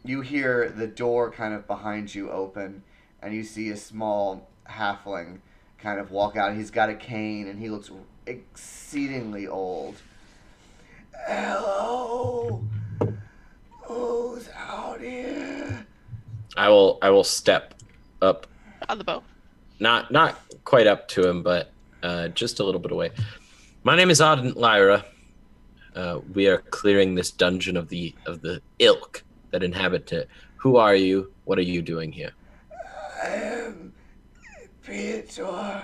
You hear the door kind of behind you open, and you see a small halfling kind of walk out. He's got a cane, and he looks exceedingly old. Hello? Who's out here? I will step up, On the bow. not quite up to him, but just a little bit away. My name is Ardent Lyra. We are clearing this dungeon of the ilk that inhabit it. Who are you? What are you doing here? I am Peter.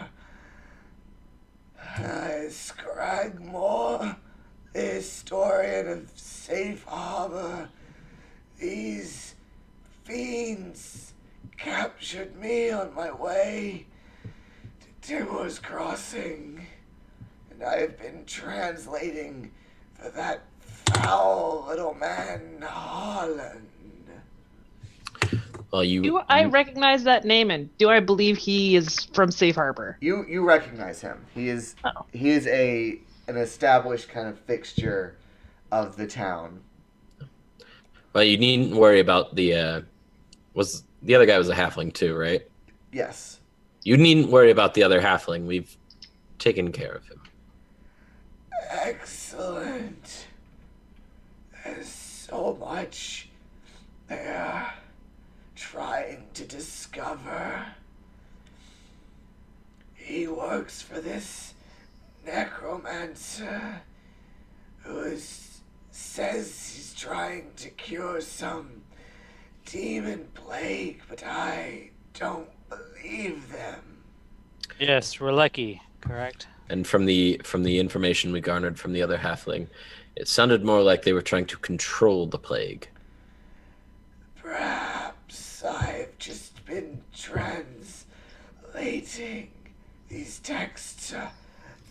Scragmore, the historian of Safe Harbor. These fiends captured me on my way to Timor's Crossing, and I have been translating for that foul little man, Harlan. Well, Do I recognize that name, and do I believe he is from Safe Harbor? You recognize him. He is Oh. an established kind of fixture of the town. Well, you needn't worry about the other guy was a halfling too, right? Yes. You needn't worry about the other halfling. We've taken care of him. Excellent. There's so much they're trying to discover. He works for this necromancer who says he's trying to cure some demon plague, but I don't believe them. Yes, we're lucky. Correct. And from the information we garnered from the other halfling, it sounded more like they were trying to control the plague. Perhaps I've just been translating. These texts are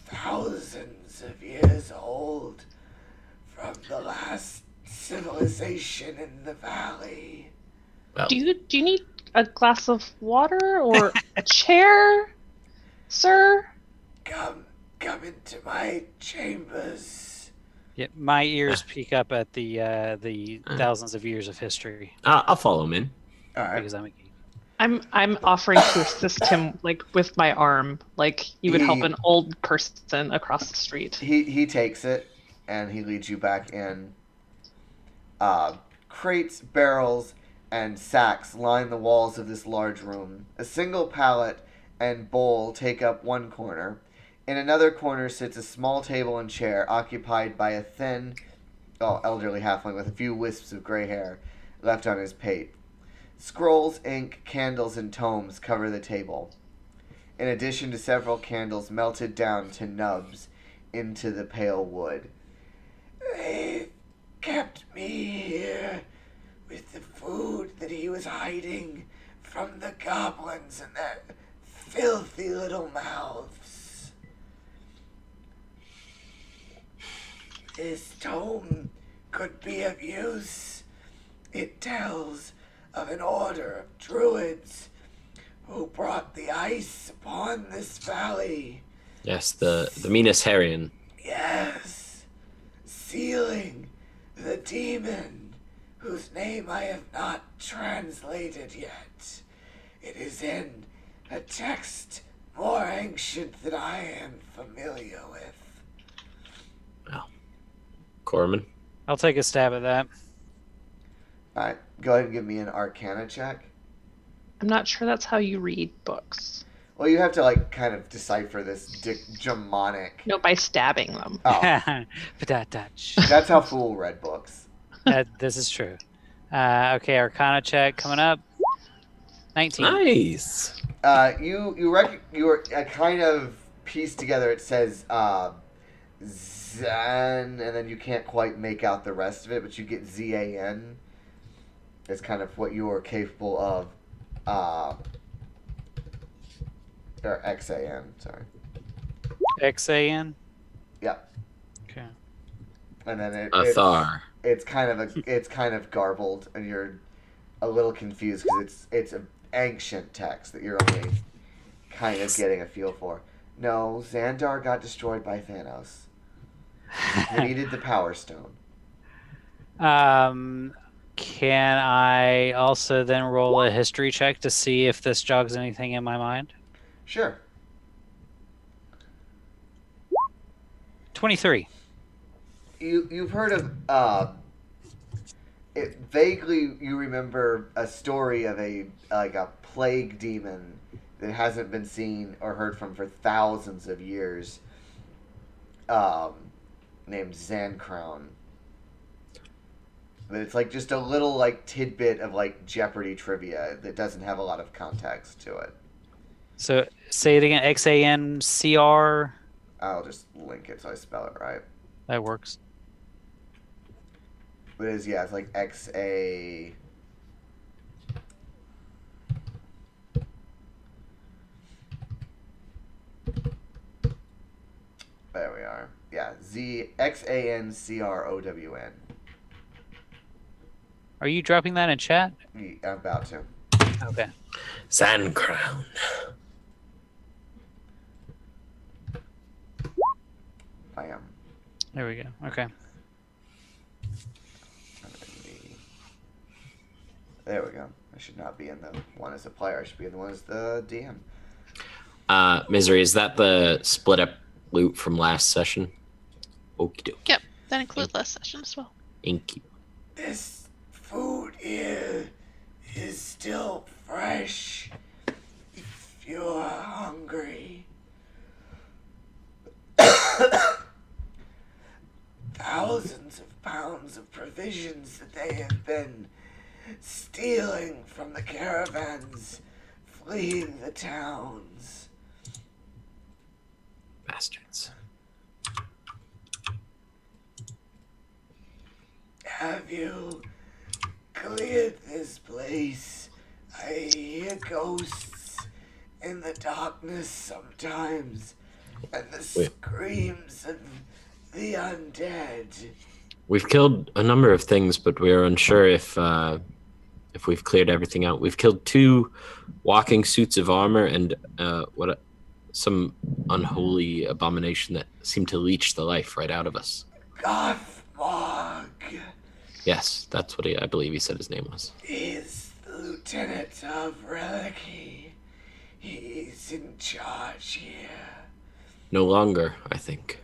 thousands of years old from the last civilization in the valley. Well, Do you need a glass of water or a chair, sir? Come into my chambers. Yeah, my ears peek up at the thousands of years of history I'll follow him in. All right. because I'm a geek. I'm offering to assist him, like, with my arm, like you would help He- an old person across the street. He takes it and he leads you back in. Crates, barrels, and sacks line the walls of this large room. A single pallet and bowl take up one corner. In another corner sits a small table and chair occupied by a thin, elderly halfling with a few wisps of gray hair left on his pate. Scrolls, ink, candles, and tomes cover the table, in addition to several candles melted down to nubs into the pale wood. They kept me here with the food that he was hiding from the goblins and their filthy little mouths. This tome could be of use. It tells of an order of druids who brought the ice upon this valley. Yes, the Minas Harian. Yes, sealing the demon whose name I have not translated yet. It is in a text more ancient than I am familiar with. Corman. I'll take a stab at that. Alright, go ahead and give me an Arcana check. I'm not sure that's how you read books. Well, you have to, like, kind of decipher this demonic... No, by stabbing them. Oh, Patatach. that's how Fool read books. This is true. Okay, Arcana check coming up. 19. Nice. You kind of piece together, it says, Zan, and then you can't quite make out the rest of it, but you get Z-A-N. Is kind of what you are capable of or XAN, sorry. XAN? Yeah. Okay. And then Athar. it's kind of garbled, and you're a little confused because it's an ancient text that you're only kind of getting a feel for. No, Xandar got destroyed by Thanos. He needed the Power Stone. Can I also then roll a history check to see if this jogs anything in my mind? Sure. 23. You've heard of it vaguely. You remember a story of a plague demon that hasn't been seen or heard from for thousands of years, named Zancrown. But it's like just a little like tidbit of like Jeopardy trivia that doesn't have a lot of context to it. So say it again. XANCR. I'll just link it so I spell it right. That works. But it's like XA. There we are. Yeah, XANCROWN. Are you dropping that in chat? I'm about to. Okay. Sand Crown. I am. There we go. Okay. There we go. I should not be in the one as a player. I should be in the one as the DM. Misery, is that the split up loot from last session? Okie dokie. Yep, that includes last session as well. Thank you. This food here is still fresh. If you're hungry. Thousands of pounds of provisions that they have been stealing from the caravans fleeing the towns. Bastards. Have you cleared this place? I hear ghosts in the darkness sometimes, and the screams of the undead. We've killed a number of things, but we're unsure if we've cleared everything out. We've killed 2 walking suits of armor and some unholy abomination that seemed to leech the life right out of us. Gothmog Yes, that's what I believe he said his name was. is the lieutenant of Relicy. He's in charge here, No longer, I think.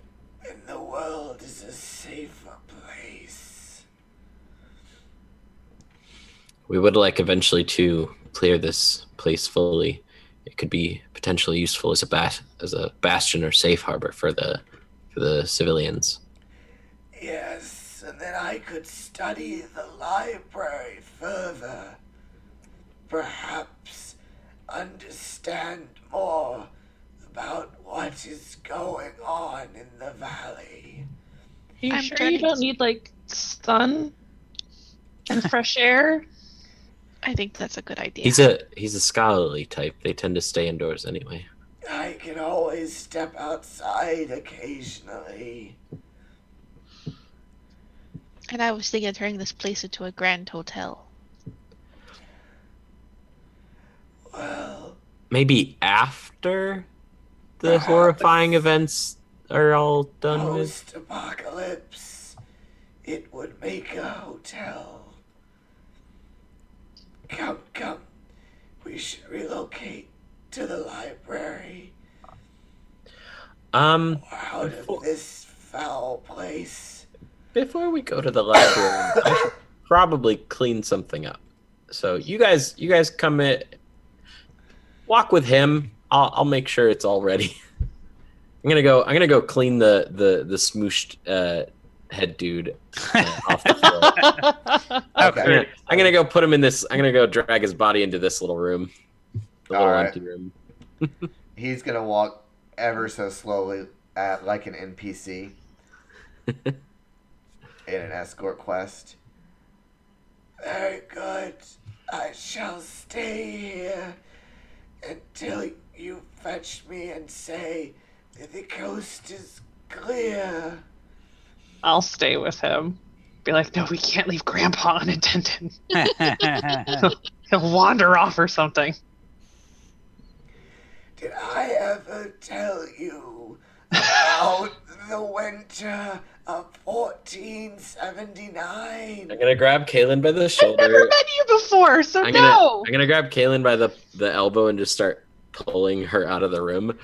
and the world is a safer place. We would like eventually to clear this place fully. It could be potentially useful as a bastion or safe harbor for the civilians. Yes, and then I could study the library further. Perhaps understand more about what is going on in the valley. Are you I'm sure turning- you don't need like sun and fresh air? I think that's a good idea. He's a scholarly type. They tend to stay indoors anyway. I can always step outside occasionally. And I was thinking of turning this place into a grand hotel. Well, Maybe after the Perhaps. horrifying events are all done with. post-apocalypse, it would make a hotel. Come. We should relocate to the library. Or out of this foul place. Before we go to the library, I should probably clean something up. So you guys come in, walk with him. I'll make sure it's all ready. I'm gonna go clean the smooshed head dude off the floor. Okay. I'm gonna go put him in this. I'm gonna go drag his body into this little room, the little Alright. empty room. He's gonna walk ever so slowly like an NPC in an escort quest. Very good. I shall stay here until you fetch me and say that the coast is clear. I'll stay with him. Be like, no, we can't leave Grandpa unattended. He'll wander off or something. Did I ever tell you about the winter of 1479? I'm gonna grab Kaylin by the I've shoulder. never met you before, so I'm no. gonna grab Kaylin by the elbow and just start pulling her out of the room.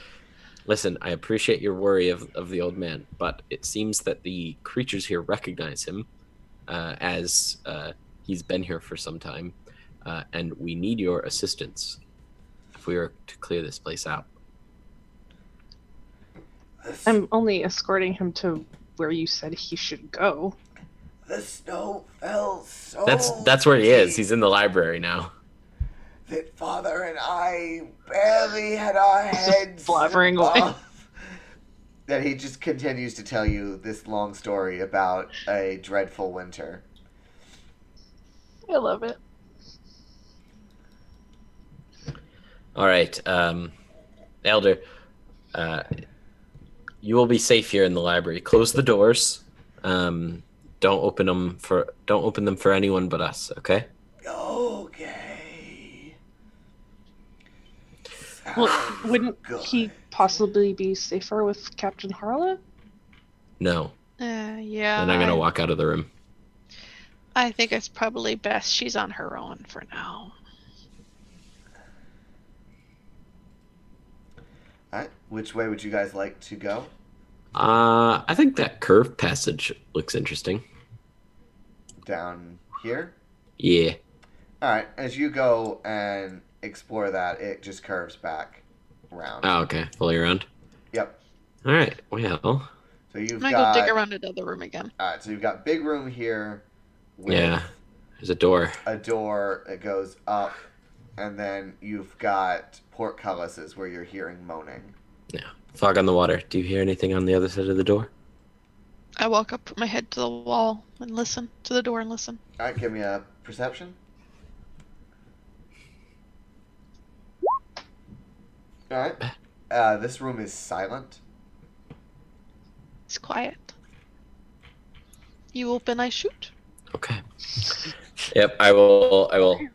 Listen, I appreciate your worry of the old man, but it seems that the creatures here recognize him as he's been here for some time, and we need your assistance if we are to clear this place out. I'm only escorting him to where you said he should go. The snow fell so That's where he is. deep He's in the library now. that Father and I barely had our heads blabbering away. above. That he just continues to tell you this long story about a dreadful winter. I love it. All right, Elder, you will be safe here in the library. Close the doors. Don't open them for anyone but us. Okay. Okay. Well, Sounds wouldn't good. he possibly be safer with Captain Harla? No. Yeah. And I'm gonna walk out of the room. I think it's probably best she's on her own for now. Alright, which way would you guys like to go? I think that curved passage looks interesting. Down here? Yeah. Alright, as you go and explore that, it just curves back around. Oh, okay. Fully around. Yep. All right. Well. So you've I'm gonna go dig got... around another room again. Alright, so you've got big room here with Yeah. There's a door. a door that goes up, and then you've got portcullises where you're hearing moaning. Yeah. Fog on the water. Do you hear anything on the other side of the door? I walk up, put my head to the wall, and listen to the door and listen. Alright, give me a perception. Alright. This room is silent. It's quiet. You open, I shoot. Okay. Yep. I will open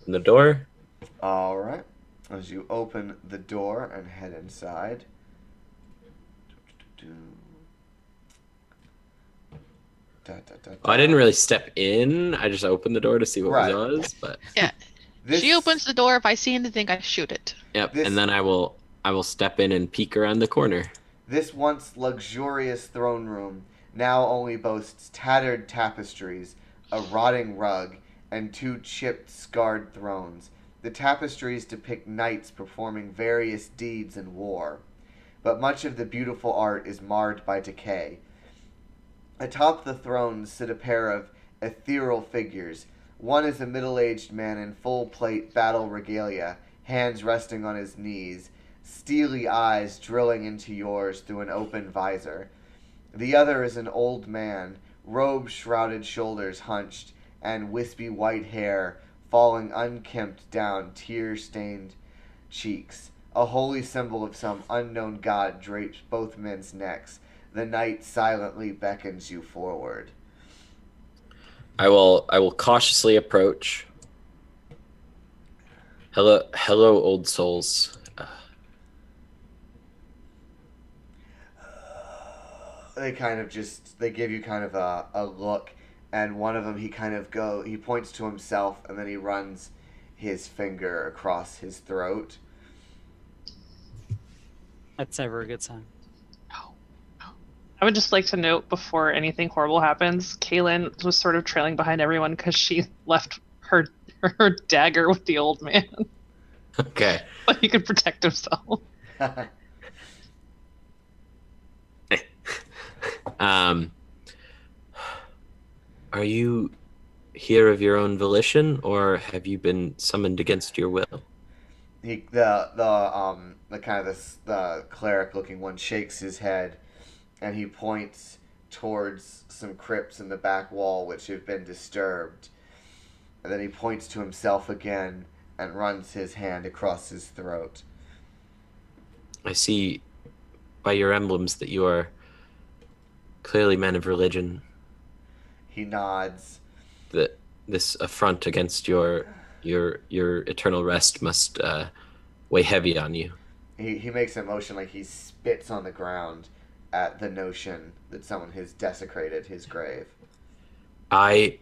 the door. Alright. As you open the door and head inside. Oh, I didn't really step in. I just opened the door to see what Right. it was. But She opens the door. If I see anything, I shoot it. yep. This- And then I will step in and peek around the corner. This once luxurious throne room now only boasts tattered tapestries, a rotting rug, and two chipped, scarred thrones. The tapestries depict knights performing various deeds in war, but much of the beautiful art is marred by decay. Atop the thrones sit a pair of ethereal figures. One is a middle-aged man in full-plate battle regalia, hands resting on his knees, steely eyes drilling into yours through an open visor. The other is an old man, robe-shrouded shoulders hunched, and wispy white hair falling unkempt down tear-stained cheeks. A holy symbol of some unknown god drapes both men's necks. The knight silently beckons you forward. I will cautiously approach. Hello, old souls. They give you kind of a look, and one of them he points to himself, and then he runs his finger across his throat. That's never a good sign. I would just like to note before anything horrible happens, Kaylin was sort of trailing behind everyone because she left her dagger with the old man, Okay. but he could protect himself. Are you here of your own volition, or have you been summoned against your will? The cleric looking one shakes his head, and he points towards some crypts in the back wall which have been disturbed. And then he points to himself again and runs his hand across his throat. I see by your emblems that you are clearly men of religion. He nods. That this affront against your eternal rest must weigh heavy on you. He makes a motion like he spits on the ground at the notion that someone has desecrated his grave. I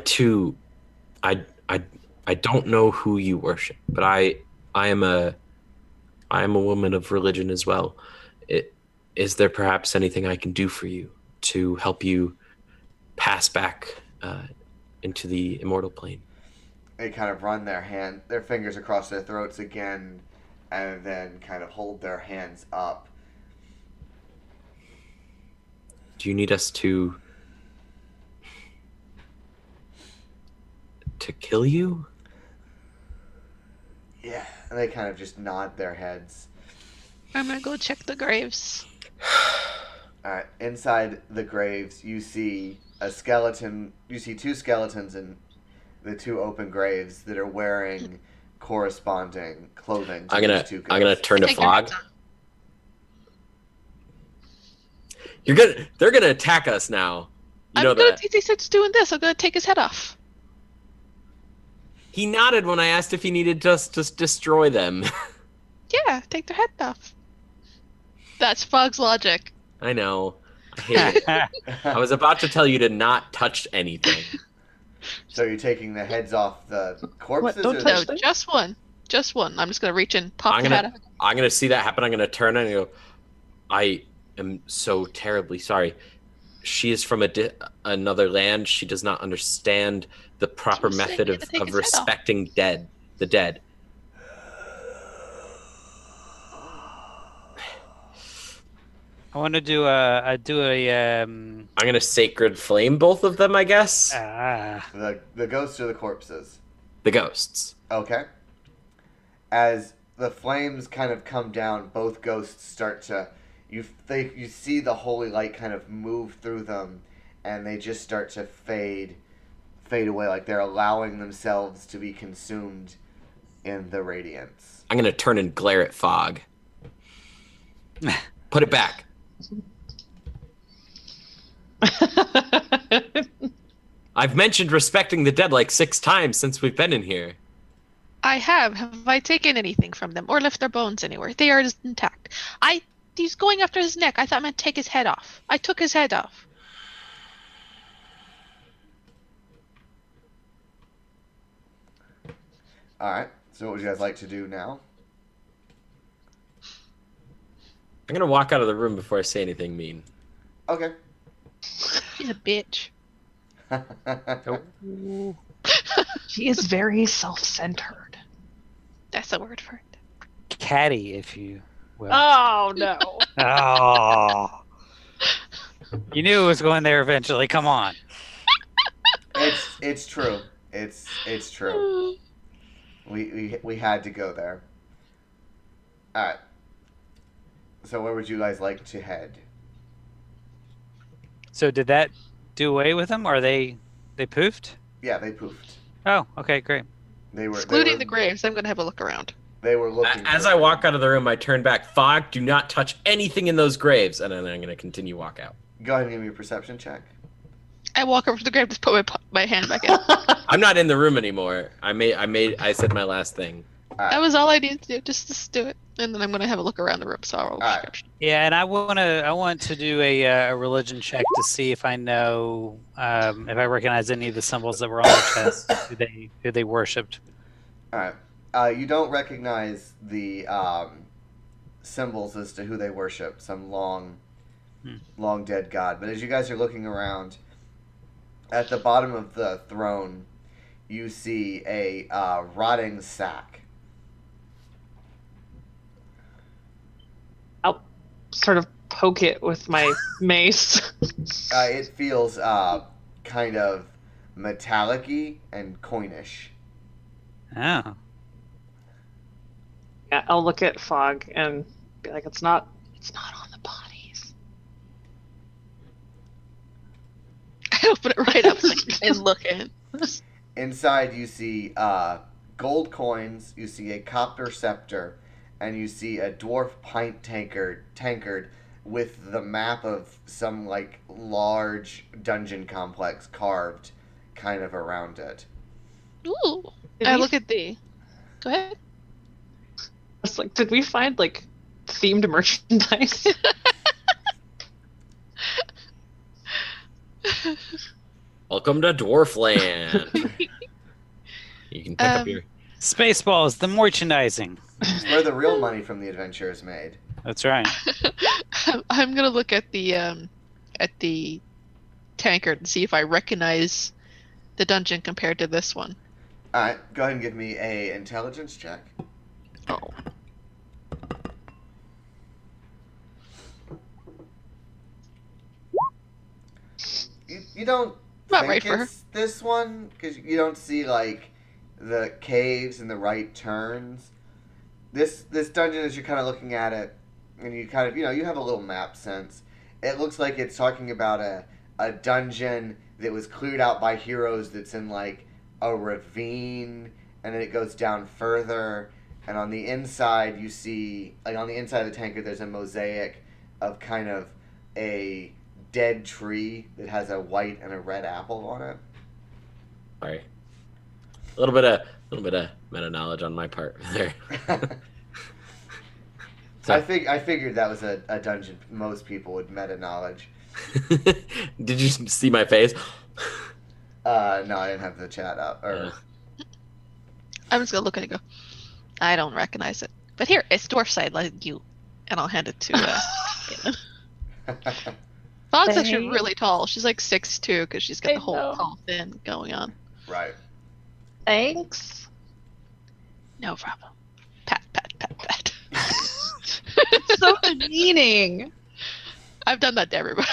too, I don't know who you worship, but I am a woman of religion as well. Is there perhaps anything I can do for you to help you pass back into the immortal plane? They kind of run their fingers across their throats again, and then kind of hold their hands up. Do you need us to kill you? Yeah, and they kind of just nod their heads. I'm gonna go check the graves. Alright, inside the graves, you see a skeleton. You see two skeletons in the two open graves that are wearing corresponding clothing. I'm gonna turn to Take your Fog. hands off. They're gonna attack us now. You know that. He starts doing this. I'm gonna take his head off. He nodded when I asked if he needed us to destroy them. Yeah, take their head off. That's Fog's logic. I know. I hate it. I was about to tell you to not touch anything. So you're taking the heads off the corpses? Don't or touch the... them. Just one. Just one. I'm just gonna reach in, pop the head off. I'm gonna see that happen. I'm gonna turn and go, I am so terribly sorry. She is from another land. She does not understand the proper She was method saying to take of his head off. respecting the dead. I want to do a I'm gonna sacred flame both of them, I guess. The ghosts or the corpses? The ghosts. Okay. As the flames kind of come down, both ghosts start to... You see the holy light kind of move through them, and they just start to fade away, like they're allowing themselves to be consumed in the radiance. I'm gonna turn and glare at Fog. Put it back. I've mentioned respecting the dead like 6 times since we've been in here. I have. Have I taken anything from them or left their bones anywhere? They are just intact. He's going after his neck. I thought I meant take his head off. I took his head off. Alright, so what would you guys like to do now? I'm gonna walk out of the room before I say anything mean. Okay. He's a bitch. She is very self-centered. That's the word for it. catty, if you will. Oh no. Oh. You knew it was going there eventually. Come on. It's true. It's true. We had to go there. All right. So where would you guys like to head? So did that do away with them, or they poofed? Yeah, they poofed. Oh, okay, great. Excluding the graves, I'm gonna have a look around. They were looking. As I walk out of the room, I turn back. Fog, do not touch anything in those graves, and then I'm going to continue walk out. Go ahead and give me a perception check. I walk over to the grave, just put my hand back in. I'm not in the room anymore. I said my last thing. That was all I needed to do. Just do it, and then I'm gonna have a look around the room. So I'll roll Alright. perception. Yeah, and I want to do a religion check to see if I know if I recognize any of the symbols that were on the chest, who they worshipped. All right. You don't recognize the symbols as to who they worship, some long dead god. But as you guys are looking around, at the bottom of the throne, you see a rotting sack. I'll sort of poke it with my mace. It feels kind of metallic-y and coinish. Oh. Yeah, I'll look at Fog and be like, it's not on the bodies. I open it right up and look in. Inside, you see gold coins. You see a copper scepter, and you see a dwarf pint tankard with the map of some like large dungeon complex carved kind of around it. Ooh. Did I we- look at the. Go ahead. It's like, did we find like themed merchandise? Welcome to Dwarfland. You can pick up your. Spaceballs, the merchandising. It's where the real money from the adventure is made. That's right. I'm gonna look at the tankard and see if I recognize the dungeon compared to this one. All right, go ahead and give me a intelligence check. Oh. You don't Not think right for her. it's this one because you don't see like the caves and the right turns. This dungeon, as you're kind of looking at it, and you kind of you have a little map sense. It looks like it's talking about a dungeon that was cleared out by heroes that's in like a ravine, and then it goes down further. And on the inside, you see like on the inside of the tankard, there's a mosaic of kind of a dead tree that has a white and a red apple on it. Sorry. A little bit of meta knowledge on my part there. I figured that was a dungeon most people would meta knowledge. Did you see my face? No, I didn't have the chat up. Or I'm just gonna look at it and go, I don't recognize it. But here, it's dwarf side like you. And I'll hand it to Caitlin. Fog's actually Thanks. really tall. She's like 6'2" because she's got I the whole know. tall thing going on. Right. Thanks. No problem. Pat, pat, pat, pat. So demeaning. I've done that to everybody.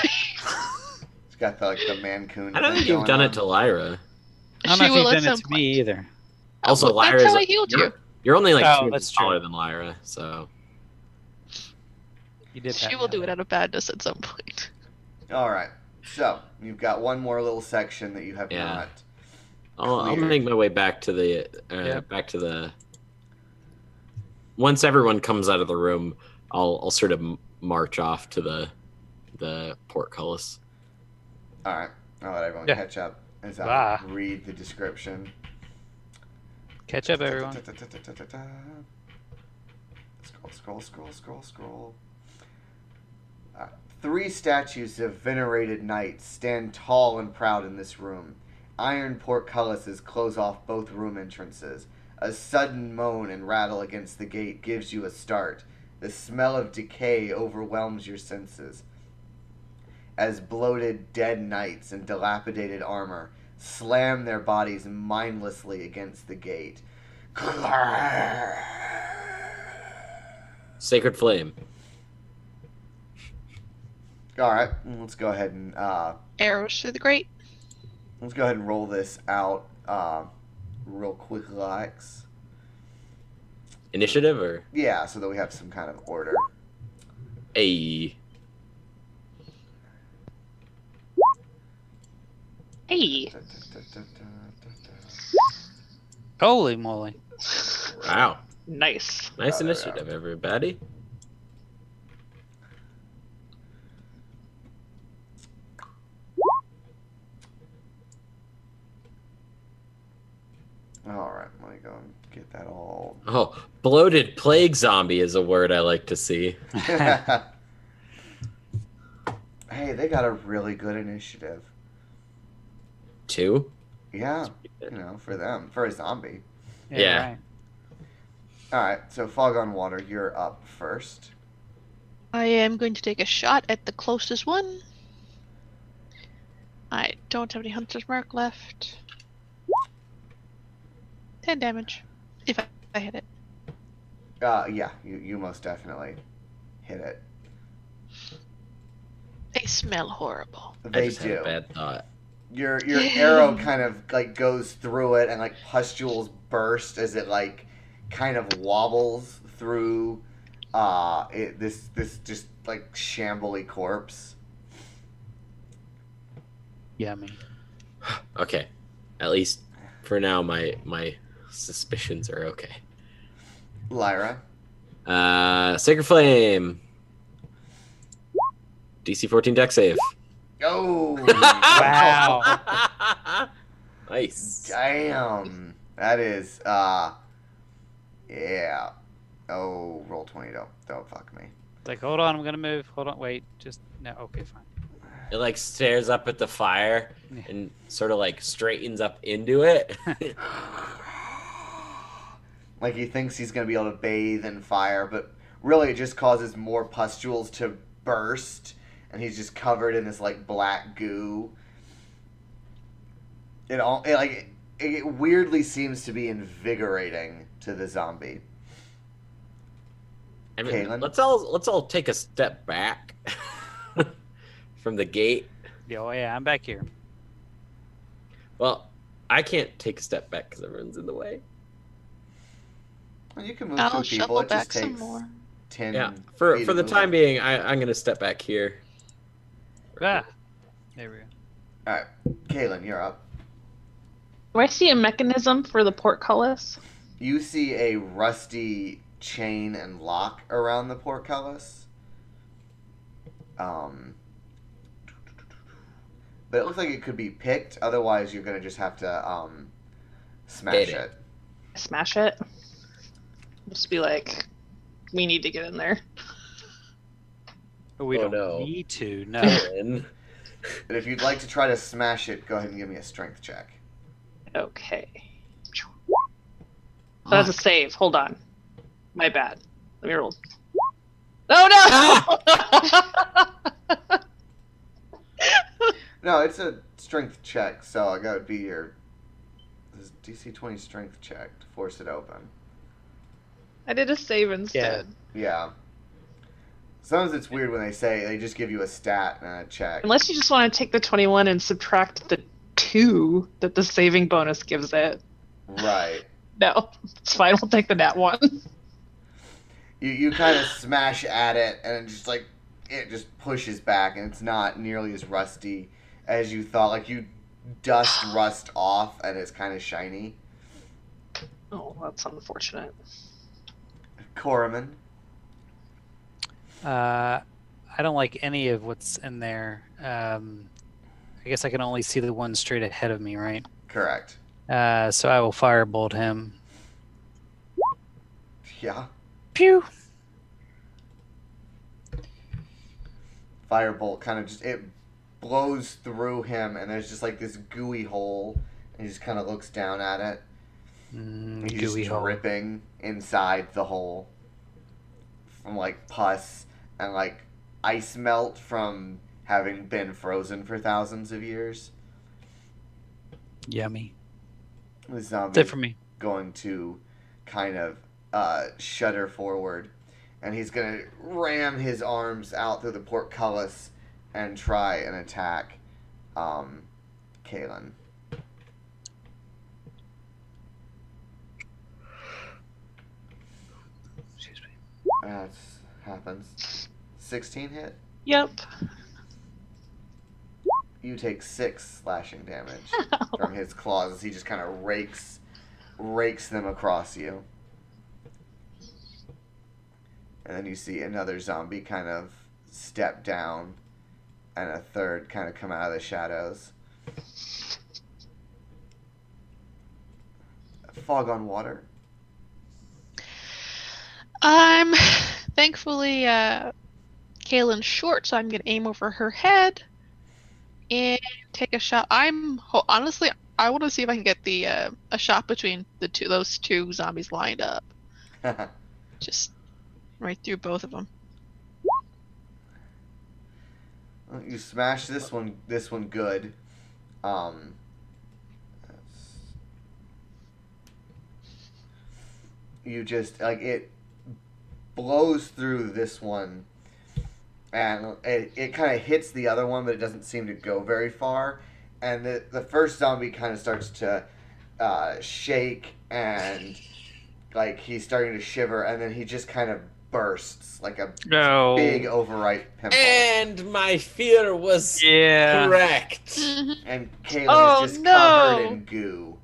It's got the Mancoon. I don't thing think you've going done on. it to Lyra. I don't know She if will you've at done it some to me either. Also, Well, Lyra's that's how I healed you. You're only like Oh, 2 that's inches true. taller than Lyra, so You did. She will do it out of badness at some point. All right. So you've got one more little section that you have Yeah. not. I'll Clear. make my way back to the Yep. back to the. Once everyone comes out of the room, I'll sort of march off to the portcullis. All right. I'll let everyone Yeah. catch up as I Bye. read the description. Catch up, everyone. Scroll. 3 statues of venerated knights stand tall and proud in this room. Iron portcullises close off both room entrances. A sudden moan and rattle against the gate gives you a start. The smell of decay overwhelms your senses. As bloated dead knights in dilapidated armor slam their bodies mindlessly against the gate. Sacred flame. All right, let's go ahead and Arrows through the grate. let's go ahead and roll this out real quick, Lex. Initiative or Yeah, so that we have some kind of order. a. Hey. Holy moly. Wow. Nice. Nice there we initiative, everybody. All right, let me go and get that all. Oh, bloated plague zombie is a word I like to see. Hey, they got a really good initiative. 2? Yeah, for them, for a zombie. Yeah. Right. All right, so Fog on Water, you're up first. I am going to take a shot at the closest one. I don't have any Hunter's Mark left. 10 damage. If I hit it. Yeah, you most definitely hit it. They smell horrible. I They just had a do. bad thought. Your arrow kind of like goes through it, and like pustules burst as it like kind of wobbles through this just like shambly corpse. Yummy. Okay. At least For now, my suspicions are okay. Lyra. Sacred Flame. DC 14 deck save. Oh! Wow. Nice. Damn. That is, yeah. Oh, roll 20, don't fuck me. It's like, hold on, I'm gonna move. Hold on, wait. Just no. Okay, fine. It like stares up at the fire Yeah. and sort of like straightens up into it. Like he thinks he's going to be able to bathe in fire, but really it just causes more pustules to burst, and he's just covered in this like black goo. It weirdly seems to be invigorating to the zombie. I mean, Caitlin? let's all take a step back from the gate. Oh yeah, I'm back here. Well, I can't take a step back because everyone's in the way. Well, you can move I'll two people. shuffle It just back some takes more. 10. Yeah, for feet the of movement. time being, I'm gonna step back here. Ah, there we go. All right, Kaylin, you're up. Do I see a mechanism for the portcullis? You see a rusty chain and lock around the portcullis. But it looks like it could be picked. Otherwise, you're gonna just have to smash Hit it. it. Smash it. Just be like, we need to get in there. But we Oh, don't no. need to. No. And But if you'd like to try to smash it, go ahead and give me a strength check. Okay. So that's a save. Hold on. My bad. Let me roll. Oh no! No, it's a strength check, so that would be your this DC 20 strength check to force it open. I did a save instead. Yeah. Sometimes it's weird when they just give you a stat and a check. Unless you just want to take the 21 and subtract the 2 that the saving bonus gives it. Right. No, it's fine. We'll take the nat 1. You kind of smash at it, and it just pushes back, and it's not nearly as rusty as you thought. Like, you dust rust off, and it's kind of shiny. Oh, that's unfortunate. Corriman. I don't like any of what's in there. I guess I can only see the one straight ahead of me, right? Correct. So I will firebolt him. Yeah. Pew! Firebolt kind of it blows through him, and there's just like this gooey hole, and he just kind of looks down at it. And he's Gooey just hole. dripping inside the hole from like pus and like ice melt from having been frozen for thousands of years. Yummy. The That's zombie it for me. going to kind of shudder forward, and he's going to ram his arms out through the portcullis and try and attack Kaylin. Excuse me. That happens. 16 hit. Yep. You take 6 slashing damage from his claws as he just kind of rakes them across you. And then you see another zombie kind of step down, and a third kind of come out of the shadows. Fog on water. I'm thankfully Kaylin's short, so I'm gonna aim over her head and take a shot. Honestly, I want to see if I can get the a shot between those two zombies lined up, just right through both of them. You smash this one good. You just it blows through this one, and it kind of hits the other one, but it doesn't seem to go very far. And the first zombie kind of starts to shake, and like he's starting to shiver, and then he just kind of bursts like a No. big overripe pimple. And my fear was Yeah. correct. And Kaylin Oh, is just no. covered in goo.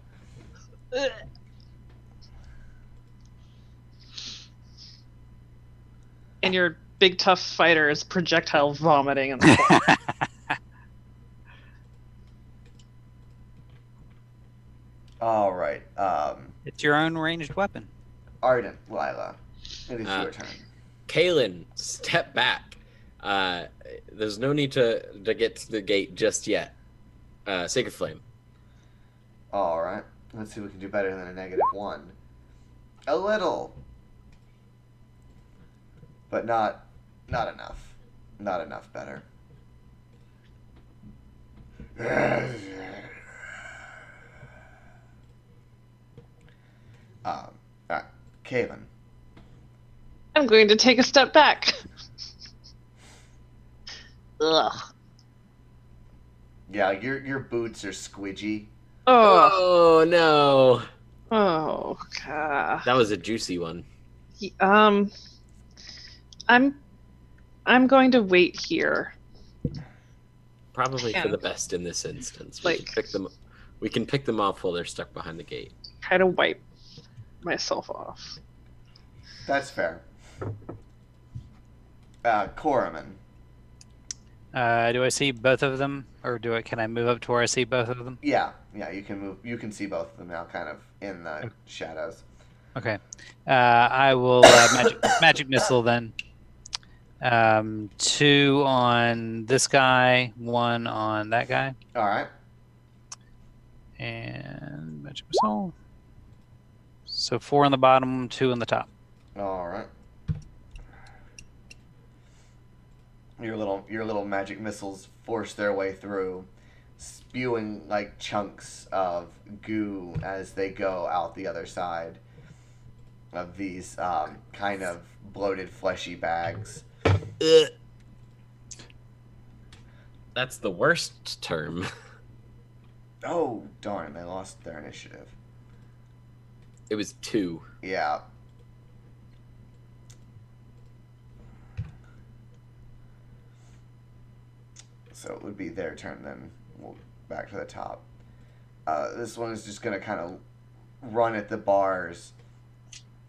And your big tough fighter is projectile vomiting in the corner. All right. It's your own ranged weapon. Ardent, Lila, it is your turn. Kaylin, step back. There's no need to get to the gate just yet. Sacred Flame. All right. Let's see if we can do better than a -1. A little, but not enough. Not enough better. All right, Kaylin. I'm going to take a step back. Ugh. Yeah, your boots are squidgy. Oh. Oh no! Oh god. That was a juicy one. I'm going to wait here. Probably for Yeah. the best in this instance. Like- We can pick them off while they're stuck behind the gate. Try to wipe myself off. That's fair. Koraman. Do I see both of them, or can I move up to where I see both of them? Yeah, you can move. You can see both of them now, kind of in the shadows. Okay. I will magic missile then. 2 on this guy, 1 on that guy, All right. and magic missile. So 4 on the bottom, 2 on the top. All right. Your little magic missiles force their way through, spewing like chunks of goo as they go out the other side of these kind of bloated, fleshy bags. Ugh. That's the worst term. Oh, darn, they lost their initiative. It was 2. Yeah. So it would be their turn then. We'll back to the top. This one is just going to kind of run at the bars.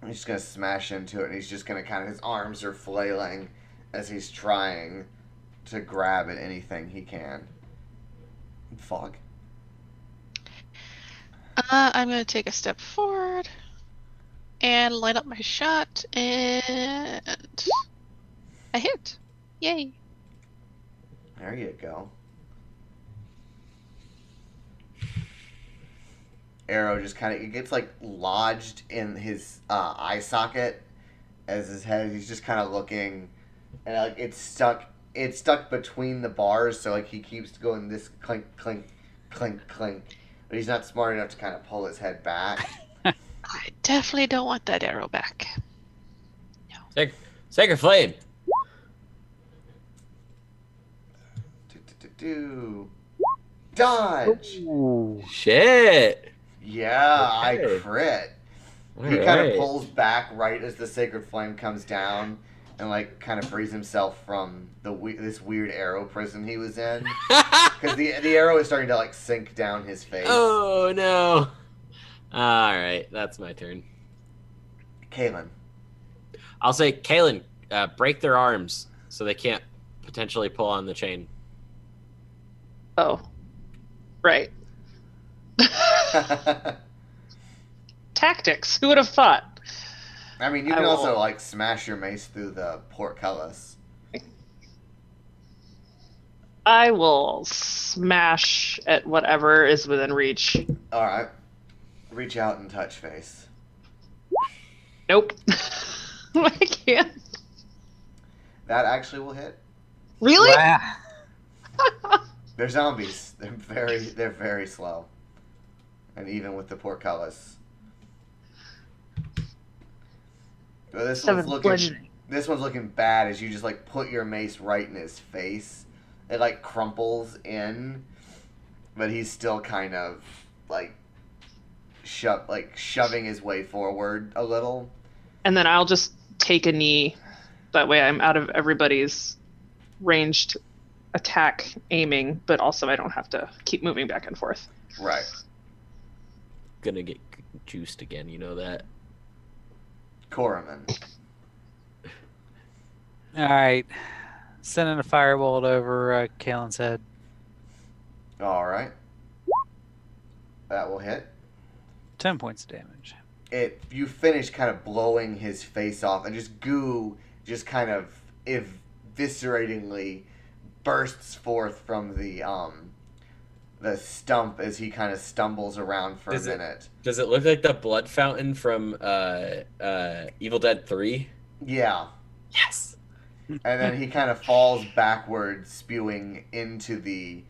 He's just going to smash into it, and he's just going to kind of, his arms are flailing as he's trying to grab at anything he can. Fog. I'm gonna take a step forward and line up my shot, and I hit. Yay! There you go. Arrow just kind of, it gets like lodged in his eye socket as his head, he's just kind of looking, and like it's stuck between the bars, so like he keeps going this clink, clink, clink, clink, but he's not smart enough to kind of pull his head back. I definitely don't want that arrow back. Sacred Flame. Dodge! Ooh. Shit. Yeah, I Okay. crit. All He kind of right. pulls back right as the sacred flame comes down, and like kind of frees himself from this weird arrow prison he was in, because the arrow is starting to like sink down his face. Oh no. All right, that's my turn. Kaylin. I'll say, Kaylin, break their arms so they can't potentially pull on the chain. Oh. Right. Tactics. Who would have thought? I mean, you I can will- also like smash your mace through the portcullis. I will smash at whatever is within reach. All right, reach out and touch face. Nope. I can't. That actually will hit. Really? Wow. They're zombies. They're very slow, and even with the portcullis. Well, this one's 7 looking. bludgeoning. This one's looking bad as you just like put your mace right in his face. It like crumples in, but he's still kind of like shoving his way forward a little. And then I'll just take a knee. That way I'm out of everybody's ranged attack aiming, but also I don't have to keep moving back and forth. Right. Gonna get juiced again. You know that. Koraman. All right. Sending a firebolt over Kalen's head. All right. That will hit. 10 points of damage. You finish kind of blowing his face off, and just goo just kind of evisceratingly bursts forth from the stump as he kind of stumbles around for a minute. Does it look like the blood fountain from Evil Dead 3? Yeah. Yes. And then he kind of falls backwards, spewing into the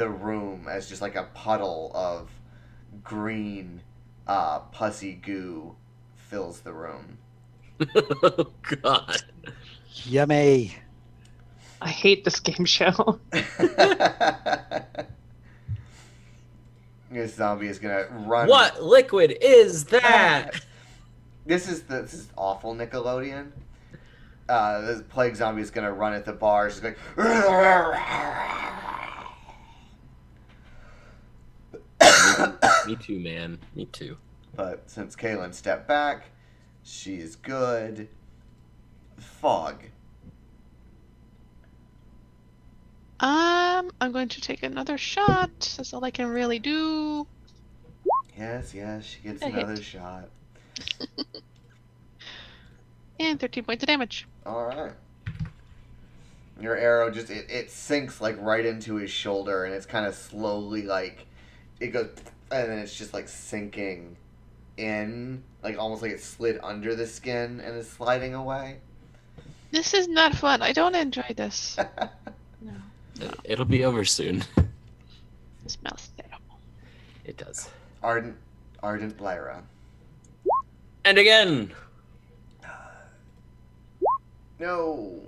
room as just like a puddle of green pussy goo fills the room. Oh, God. Yummy. I hate this game show. This zombie is gonna run. What liquid is that? This is awful Nickelodeon. This plague zombie is gonna run at the bar. She's going. Me too, man. Me too. But since Kaylin stepped back, she is good. Fog. I'm going to take another shot. That's all I can really do. Yes, she gets A hit. another shot. And 13 points of damage. All right. Your arrow just it sinks like right into his shoulder, and it's kind of slowly like it goes, and then it's just like sinking in, like almost like it slid under the skin and is sliding away. This is not fun. I don't enjoy this. No. It'll be over soon. It smells terrible. It does. Ardent Lyra. And again. No.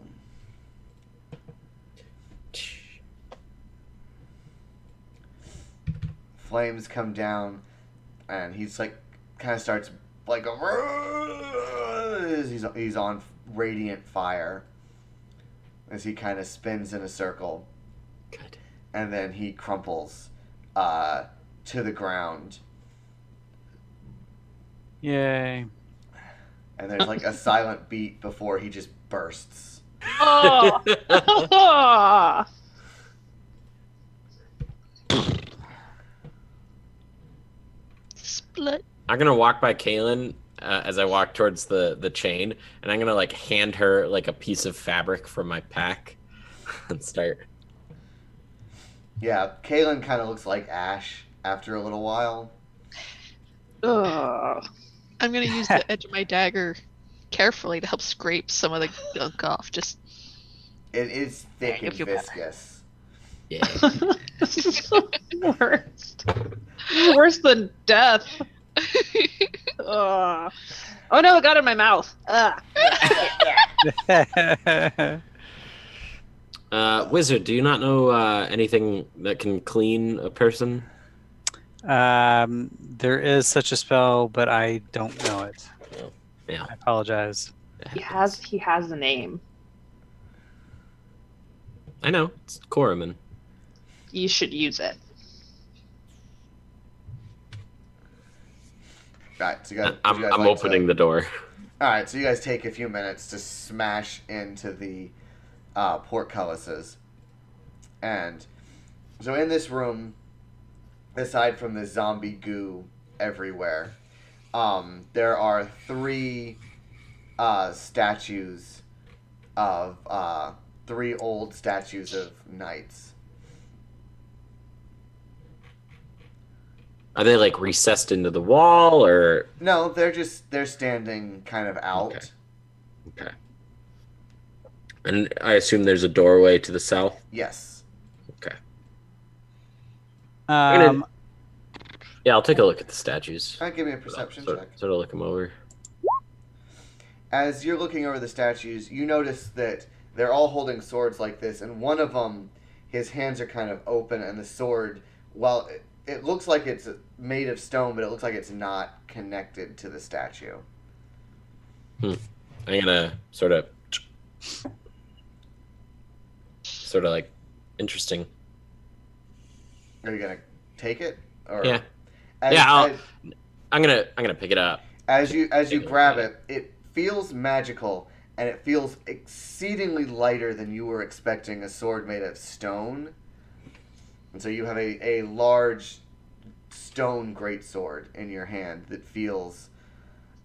Flames come down, and he's like, kind of starts like he's on radiant fire as he kind of spins in a circle. Good. And then he crumples to the ground. Yay. And there's like a silent beat before he just bursts. Oh! Split. I'm gonna walk by Kaylin as I walk towards the chain, and I'm gonna like hand her like a piece of fabric from my pack and start. Yeah, Kaylin kind of looks like Ash after a little while. Ugh. I'm going to use the edge of my dagger carefully to help scrape some of the gunk off. Just It is thick I and feel better. viscous. Yeah. This is the worst. Worse than death. Ugh. Oh no, it got in my mouth. Ugh. Wizard, do you not know anything that can clean a person? There is such a spell, but I don't know it. Oh, yeah. I apologize. He has a name. I know. It's Koraman. You should use it. Alright, so you guys, I'm opening the door. Alright, so you guys take a few minutes to smash into the portcullises. And so in this room, aside from the zombie goo everywhere, there are 3 statues of 3 old statues of knights. Are they like recessed into the wall, or? No, they're standing kind of out. Okay. And I assume there's a doorway to the south. Yes. Okay. Um, Yeah, I'll take a look at the statues. Alright, give me a perception check. Sort of look them over. As you're looking over the statues, you notice that they're all holding swords like this, and one of them, his hands are kind of open, and the sword, well, it looks like it's made of stone, but it looks like it's not connected to the statue. I'm gonna sort of like, interesting. Are you gonna take it? Or Yeah. as- Yeah, I'm gonna pick it up. As you Take a grab look at it, it feels magical, and it feels exceedingly lighter than you were expecting a sword made of stone. And so you have a large stone greatsword in your hand that feels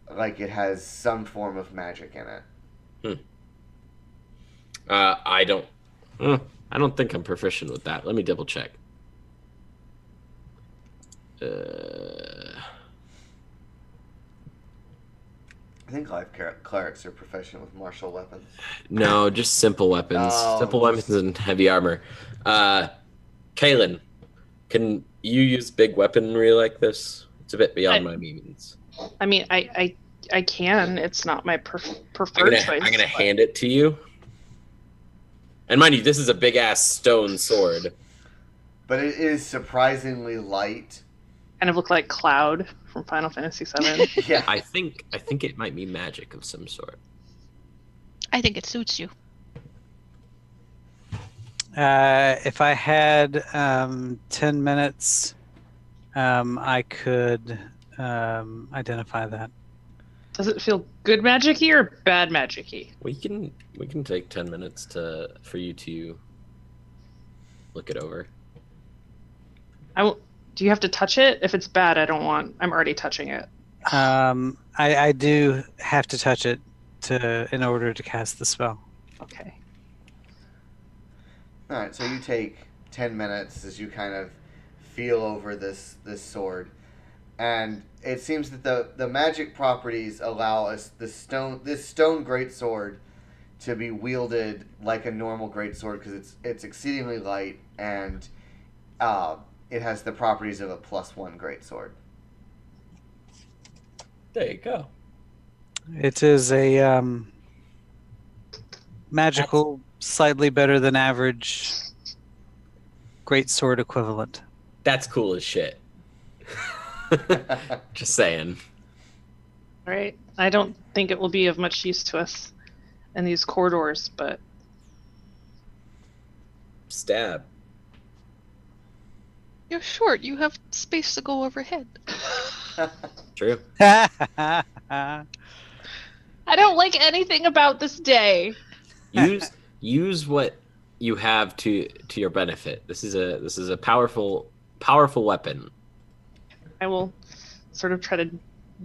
like it has some form of magic in it. I don't think I'm proficient with that. Let me double check. I think life clerics are proficient with martial weapons. No, just simple weapons. Oh, Simple weapons and heavy armor. Kaylin, can you use big weaponry like this? It's a bit beyond my means. I mean, I can. It's not my preferred choice. I'm gonna hand it to you. And mind you, this is a big ass stone sword. But it is surprisingly light. Kind of look like Cloud from Final Fantasy VII. Yeah. I think it might be magic of some sort. I think it suits you. If I had 10 minutes, I could identify that. Does it feel good magic-y or bad magic-y? We can take 10 minutes for you to look it over. Do you have to touch it? If it's bad, I'm already touching it. I do have to touch it in order to cast the spell. Okay. All right, so you take 10 minutes as you kind of feel over this sword, and it seems that the magic properties allow us this stone greatsword to be wielded like a normal greatsword because it's exceedingly light and it has the properties of a +1 greatsword. There you go. It is a magical, slightly better than average greatsword equivalent. That's cool as shit. Just saying. All right. I don't think it will be of much use to us in these corridors, but Stab. You're short. You have space to go overhead. True. I don't like anything about this day. Use what you have to your benefit. This is a powerful weapon. I will sort of try to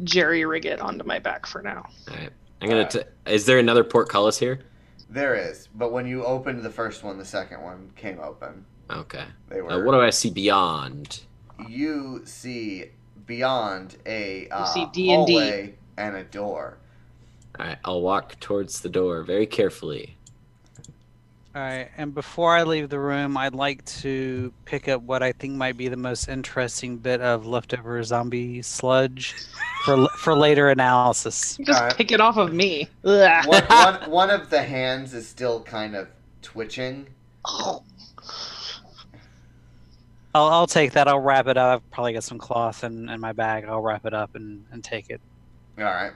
jerry-rig it onto my back for now. All right. I'm gonna. Is there another portcullis here? There is, but when you opened the first one, the second one came open. Okay. They were. What do I see beyond? You see beyond a see D&D. hallway and a door. All right. I'll walk towards the door very carefully. All right, and before I leave the room, I'd like to pick up what I think might be the most interesting bit of leftover zombie sludge for later analysis. Just All right. pick it off of me. Ugh. One of the hands is still kind of twitching. I'll take that. I'll wrap it up. I've probably got some cloth in my bag. I'll wrap it up and take it. All right.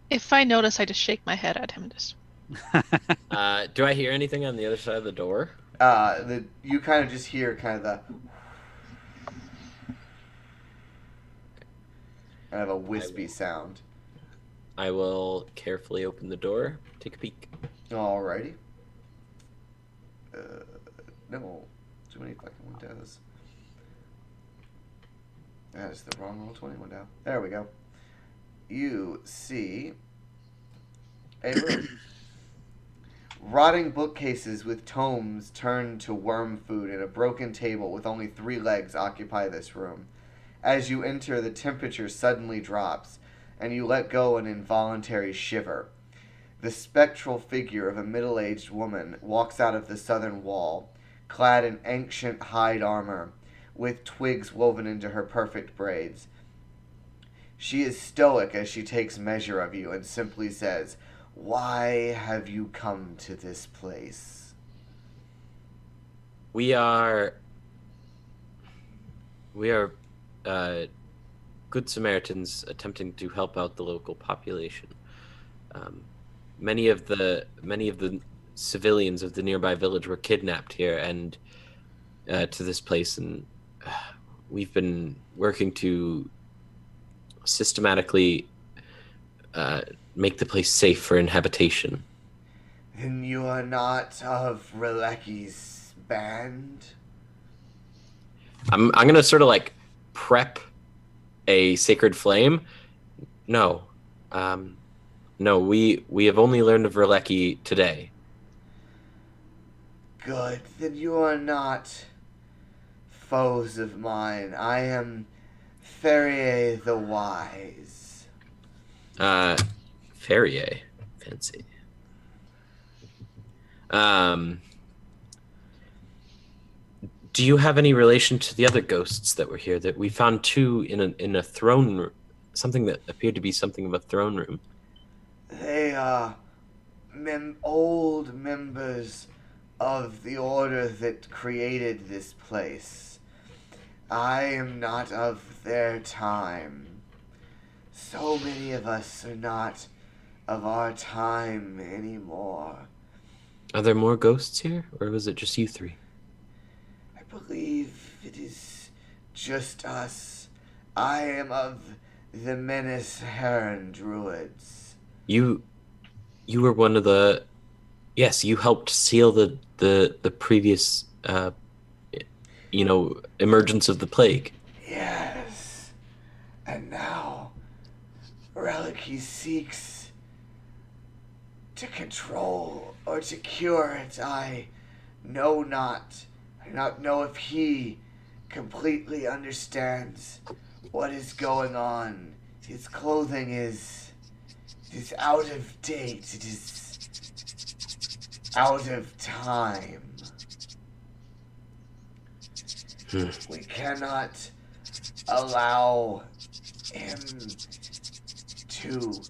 If I notice, I just shake my head at him. Just Do I hear anything on the other side of the door? You kind of just hear kind of the kind of a wispy sound. I will carefully open the door, take a peek. Alrighty. No, too many fucking windows. That is the wrong Roll20 window. There we go. You see a room. Rotting bookcases with tomes turned to worm food and a broken table with only 3 legs occupy this room. As you enter, the temperature suddenly drops, and you let go an involuntary shiver. The spectral figure of a middle-aged woman walks out of the southern wall, clad in ancient hide armor, with twigs woven into her perfect braids. She is stoic as she takes measure of you and simply says, "Why have you come to this place?" We are good Samaritans attempting to help out the local population. Many of the civilians of the nearby village were kidnapped here and to this place, and we've been working to systematically make the place safe for inhabitation. Then you are not of Releki's band? I'm gonna sort of like prep a sacred flame. No. No, we have only learned of Releki today. Good. Then you are not foes of mine. I am Ferrier the Wise. Ferrier. Fancy. Do you have any relation to the other ghosts that were here? That we found two in a throne room, something that appeared to be something of a throne room. They are old members of the order that created this place. I am not of their time. So many of us are not of our time anymore. Are there more ghosts here, or was it just you three? I believe it is just us. I am of the Menace Heron Druids. You were one of the... Yes, you helped seal the previous, emergence of the plague. Yes. And now, Reliki seeks to control or to cure it. I know not. I do not know if he completely understands what is going on. His clothing is out of date. It is out of time. We cannot allow him to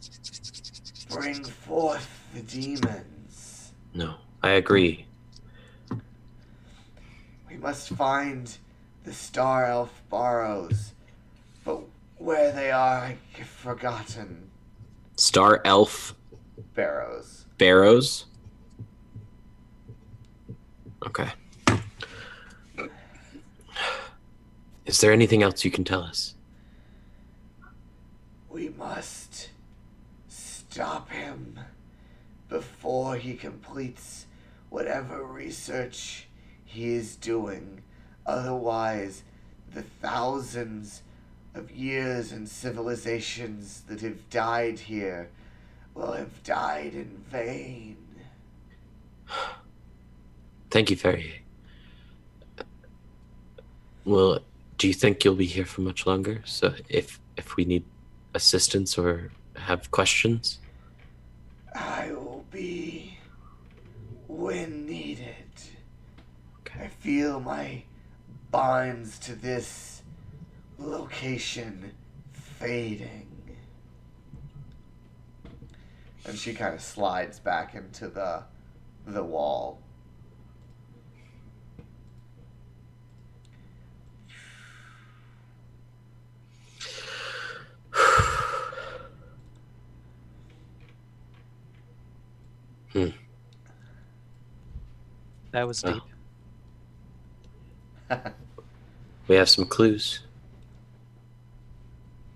bring forth the demons. No, I agree. We must find the Star Elf Barrows, but where they are, I've forgotten. Star Elf Barrows. Barrows? Okay. Is there anything else you can tell us? We must stop him before he completes whatever research he is doing. Otherwise, the thousands of years and civilizations that have died here will have died in vain. Thank you, Ferrier. Well, do you think you'll be here for much longer? So if we need assistance or have questions? I will be when needed. Okay. I feel my bonds to this location fading. And she kind of slides back into the wall. That was deep. We have some clues.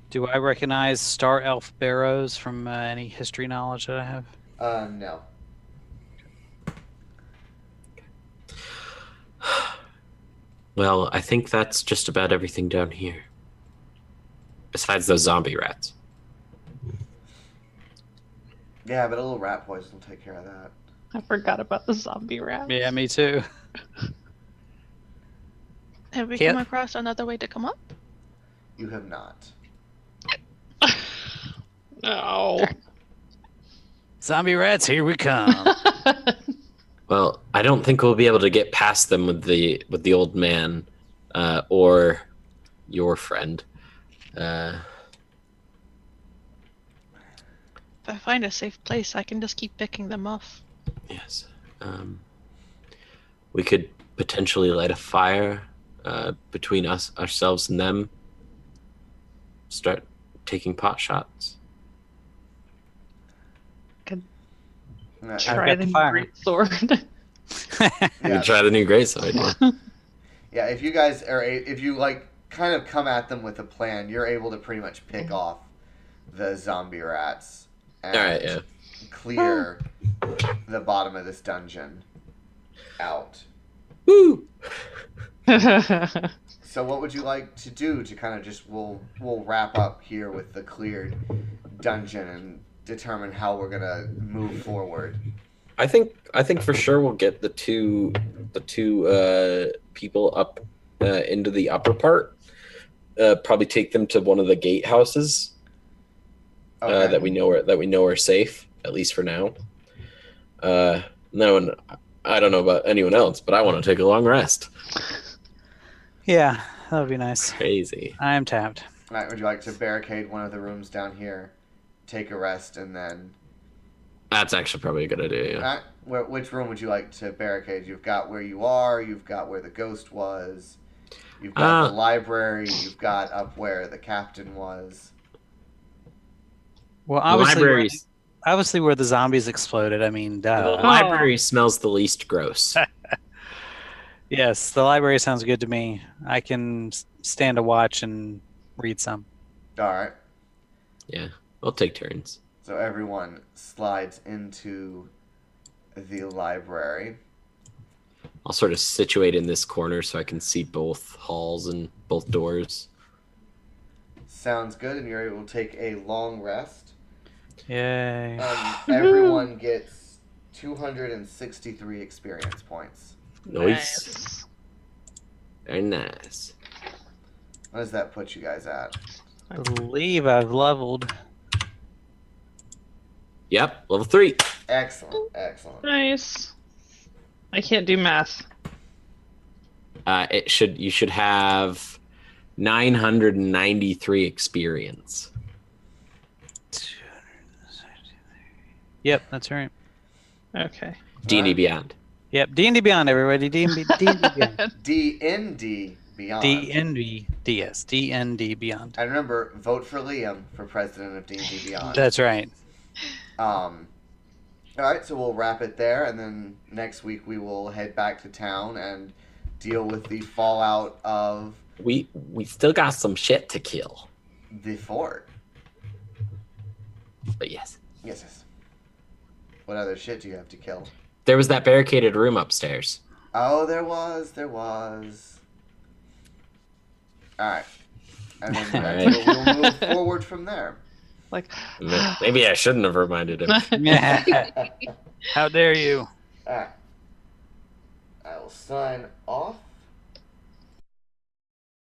Do I recognize Star Elf Barrows from any history knowledge that I have? No. Well, I think that's just about everything down here. Besides those zombie rats. Yeah, but a little rat poison will take care of that. I forgot about the zombie rat. Yeah, me too. Have we Can't- come across another way to come up? You have not. No. Zombie rats, here we come. Well, I don't think we'll be able to get past them with the old man, or your friend. If I find a safe place, I can just keep picking them off. Yes. We could potentially light a fire between ourselves and them. Start taking pot shots. Try got the the fire. great sword. We could try the new greatsword. Yeah. Yeah, if you guys are, if you like kind of come at them with a plan, you're able to pretty much pick off the zombie rats and All right, yeah. clear the bottom of this dungeon out. Woo! So what would you like to do to kind of just we'll wrap up here with the cleared dungeon and determine how we're gonna move forward. I think for sure we'll get the two people up into the upper part. Probably take them to one of the gatehouses Okay. that we know are safe, at least for now. No one, I don't know about anyone else, but I want to take a long rest. Yeah, that would be nice. Crazy. I'm tapped. All right, would you like to barricade one of the rooms down here, take a rest, and then... That's actually probably a good idea. All Yeah. right, which room would you like to barricade? You've got where you are, you've got where the ghost was, you've got the library, you've got up where the captain was. Well, The obviously where the zombies exploded. I mean, the duh. library smells the least gross. Yes, the library sounds good to me. I can stand a watch and read some. All right, Yeah, we'll take turns. so everyone slides into the library. I'll sort of situate in this corner so I can see both halls and both doors. Sounds good, and you're able to take a long rest. Yay. Everyone gets 263 experience points. Nice. Very nice. What does that put you guys at? I believe I've leveled. Yep, level 3. Excellent, excellent. Nice. I can't do math. You should have 993 experience. Yep, that's right. Okay. D&D Beyond. Yep, D&D Beyond, everybody. D&D Beyond. D&D Beyond. D&D, DS, D&D Beyond. And remember, vote for Liam for president of D&D Beyond. That's right. All right, so we'll wrap it there, and then next week we will head back to town and deal with the fallout of We still got some shit to kill. the fort. But yes. Yes, yes. What other shit do you have to kill? There was that barricaded room upstairs. Oh, there was. All right. And then All right. we'll move forward from there. Like, Maybe I shouldn't have reminded him. How dare you? All right. I will sign off.